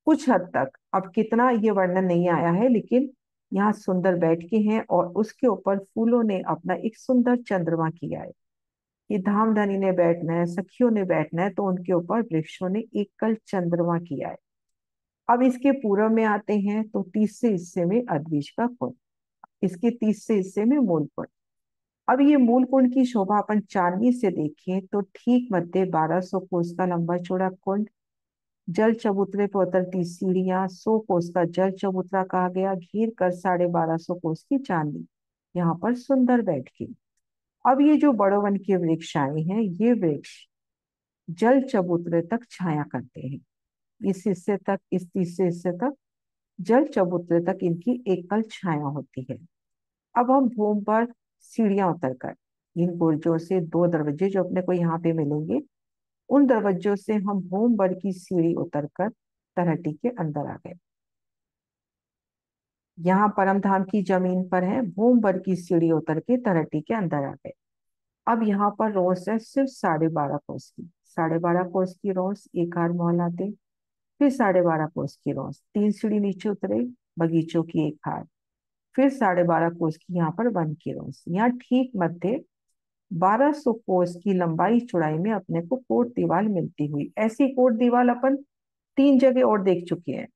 कुछ हद तक, अब कितना ये वर्णन नहीं आया है, लेकिन यहाँ सुंदर बैठ के हैं और उसके ऊपर फूलों ने अपना एक सुंदर चंद्रमा किया है। ये धामधनी ने बैठना है, सखियों ने बैठना है, तो उनके ऊपर वृक्षों ने एक कल चंद्रमा किया है। अब इसके पूर्व में आते हैं तो तीसरे हिस्से में अद्विज का कुंड, इसके तीसरे हिस्से में मूल कुंड। अब ये मूल कुंड की शोभा अपन चांदनी से देखें तो ठीक मध्य 1200 कोस का लंबा चौड़ा कुंड, जल चबूतरे पर उतरती सीढ़ियां, 100 कोस का जल चबूतरा कहा गया, घेर कर 1250 कोस की चांदनी, यहाँ पर सुंदर बैठ के। अब ये जो बड़ो वन के वृक्ष आए हैं, ये वृक्ष जल चबूतरे तक छाया करते हैं। इस हिस्से तक, इस तीसरे हिस्से तक जल चबूतरे तक इनकी एकल छाया होती है। अब हम भूमि पर सीढ़ियां उतरकर, इन बुर्जों से 2 दरवाजे जो अपने को यहाँ पे मिलेंगे, उन दरवाजों से हम भूमि पर की सीढ़ी उतरकर तलहटी के अंदर आ गए। यहाँ परमधाम की जमीन पर है, भूमभर की सीढ़ी उतर के तलहटी के अंदर आ गए। अब यहाँ पर रोज है सिर्फ 12.5 कोस की, 12.5 कोस की रोज, एक हार मोहलाते, फिर 12.5 कोस की रोज, 3 सीढ़ी नीचे उतरे, बगीचों की एक हार, फिर 12.5 कोस की यहाँ पर वन की रोज। यहाँ ठीक मध्य 1200 कोस की लंबाई चौड़ाई में अपने को कोट दीवार मिलती हुई। ऐसी कोट दीवार अपन 3 जगह और देख चुके हैं।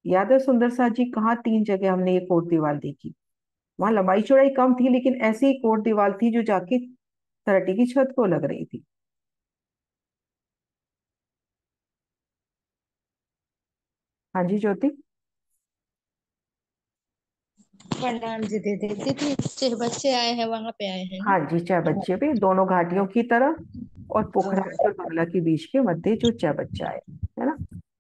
याद है सुंदर सा जी, कहाँ 3 जगह हमने ये कोट दीवार देखी। वहां लंबाई चौड़ाई कम थी, लेकिन ऐसी ही कोट दीवार थी जो जाके तराटी की छत को लग रही थी। हाँ जी ज्योति। प्रणाम जी दीदी। दीदी बच्चे बच्चे आए हैं, वहां पे आए हैं हाँ ना? जी, चाय बच्चे पे दोनों घाटियों की तरफ और पोखराज और बंगला के बीच के मध्य जो चाय बच्चा है ना।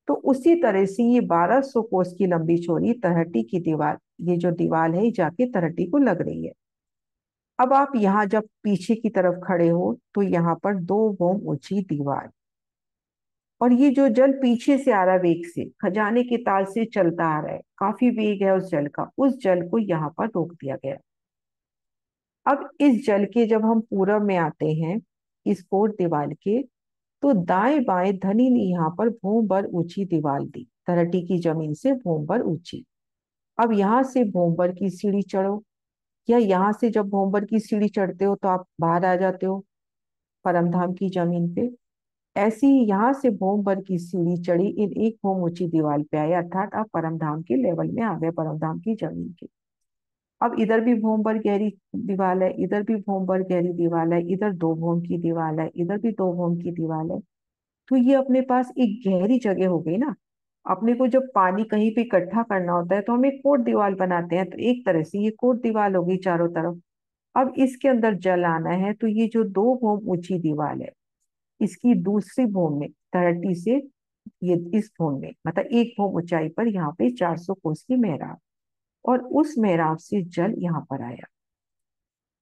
तो उसी तरह से ये 1200 कोस की लंबी चौड़ी तलहटी की दीवार, ये जो दीवार है ये जाके तलहटी को लग रही है। अब आप यहाँ जब पीछे की तरफ खड़े हो तो यहाँ पर 2 भौम ऊंची दीवार, और ये जो जल पीछे से आ रहा है वेग से, खजाने के ताल से चलता आ रहा है, काफी वेग है उस जल का, उस जल को यहाँ पर रोक दिया गया। अब इस जल के जब हम पूरब में आते हैं इस कोट दीवार के, तो दाएं बाएं धनी ने यहाँ पर भूम भर ऊंची दीवार दी, तलहटी की जमीन से भूम भर ऊंची। अब यहाँ से भूम भर की सीढ़ी चढ़ो, या यहाँ से जब भूम भर की सीढ़ी चढ़ते हो तो आप बाहर आ जाते हो परमधाम की जमीन पे। ऐसी ही यहाँ से भूम भर की सीढ़ी चढ़ी, इन एक भूम ऊंची दीवार पे आए, अर्थात आप परमधाम के लेवल में आ गए, परमधाम की जमीन के। अब इधर भी भूम भर गहरी दीवार है, इधर भी भूम भर गहरी दीवार है, इधर 2 भूम की दीवार है, इधर भी 2 भूम की दीवार है। तो ये अपने पास एक गहरी जगह हो गई ना। अपने को जब पानी कहीं पे इकट्ठा करना होता है तो हम एक कोट दीवार बनाते हैं, तो एक तरह से ये कोट दीवार होगी चारों तरफ। अब इसके अंदर जल आना है तो ये जो 2 भूम ऊंची दीवार है, इसकी दूसरी भूम में तलहटी से, ये इस भूम में मतलब 1 भूम ऊंचाई पर यहाँ पे 400 कोस की मेहराब, और उस मेहराब से जल यहाँ पर आया।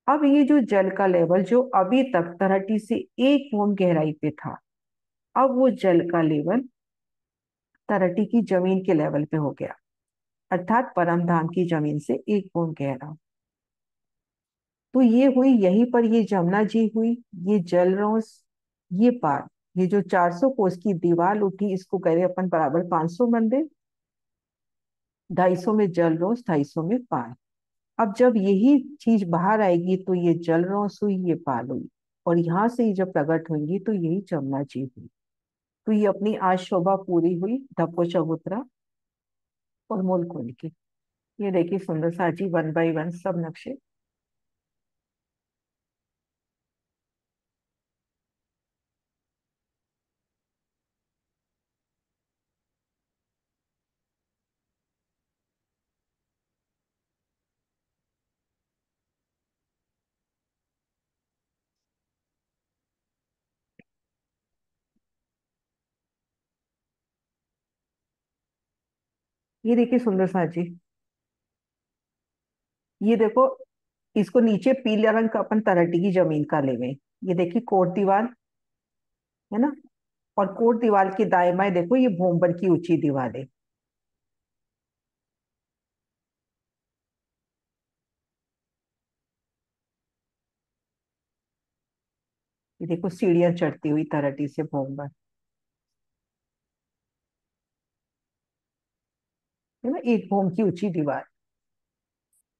अब ये जो जल का लेवल जो अभी तक तलहटी से 1 भूम गहराई पे था, अब वो जल का लेवल तलहटी की जमीन के लेवल पे हो गया, अर्थात परमधाम की जमीन से 1 भूम गहरा। तो ये हुई यहीं पर ये जमुना जी हुई, ये जलरोस, ये पार, ये जो 400 कोस की दीवार उठी इसको कह रहे अपन बराबर 500 मंदिर, 250 में जलरोस, 250 में पार। अब जब यही चीज बाहर आएगी तो ये जलरोस हुई, ये पार हुई, और यहाँ से ही जब प्रकट होंगी तो यही जमुना जी हुई। तो ये अपनी आज शोभा पूरी हुई धप्पो चबूतरा और मूलकुंड की। ये देखिए सुंदर साजी 1 बाय 1 सब नक्शे। ये देखिए सुंदर साजी, ये देखो, इसको नीचे पीले रंग का अपन तलहटी की जमीन का लेवे। ये देखिए कोट दीवार है ना, और कोट दीवार के दाएं बाएं देखो ये भूमभर की ऊंची दीवार है। ये देखो सीढ़ियां चढ़ती हुई तलहटी से भूमभर, है ना, 1 भूम की ऊंची दीवार।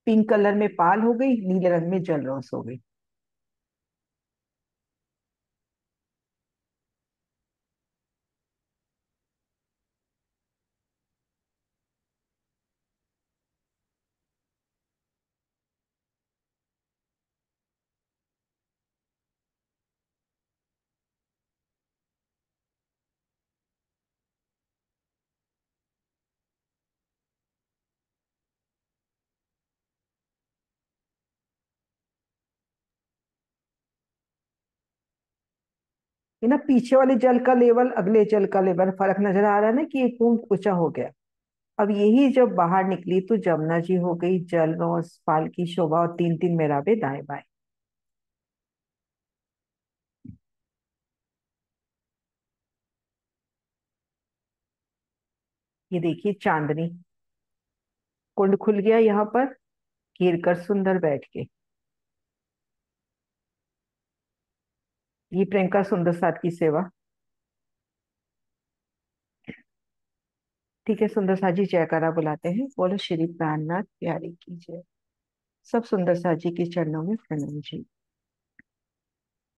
पिंक कलर में पाल हो गई, नीले रंग में जलरोस हो गई। ये ना पीछे वाले जल का लेवल अगले जल का लेवल फर्क नजर आ रहा है ना, कि 1 भूम ऊंचा हो गया। अब यही जब बाहर निकली तो जमुना जी हो गई जलरोस, पाल की शोभा, और 3 3 मेराबे दाएं बाएं। ये देखिए चांदनी, कुंड खुल गया यहाँ पर, गिर कर सुंदर बैठ के। ये प्रियंका सुंदर साथ की सेवा। ठीक है, सुंदर सा जी जयकारा बुलाते हैं। बोलो श्री प्राणनाथ प्यारे की जय। सब सुंदर सा जी के चरणों में प्रणाम जी।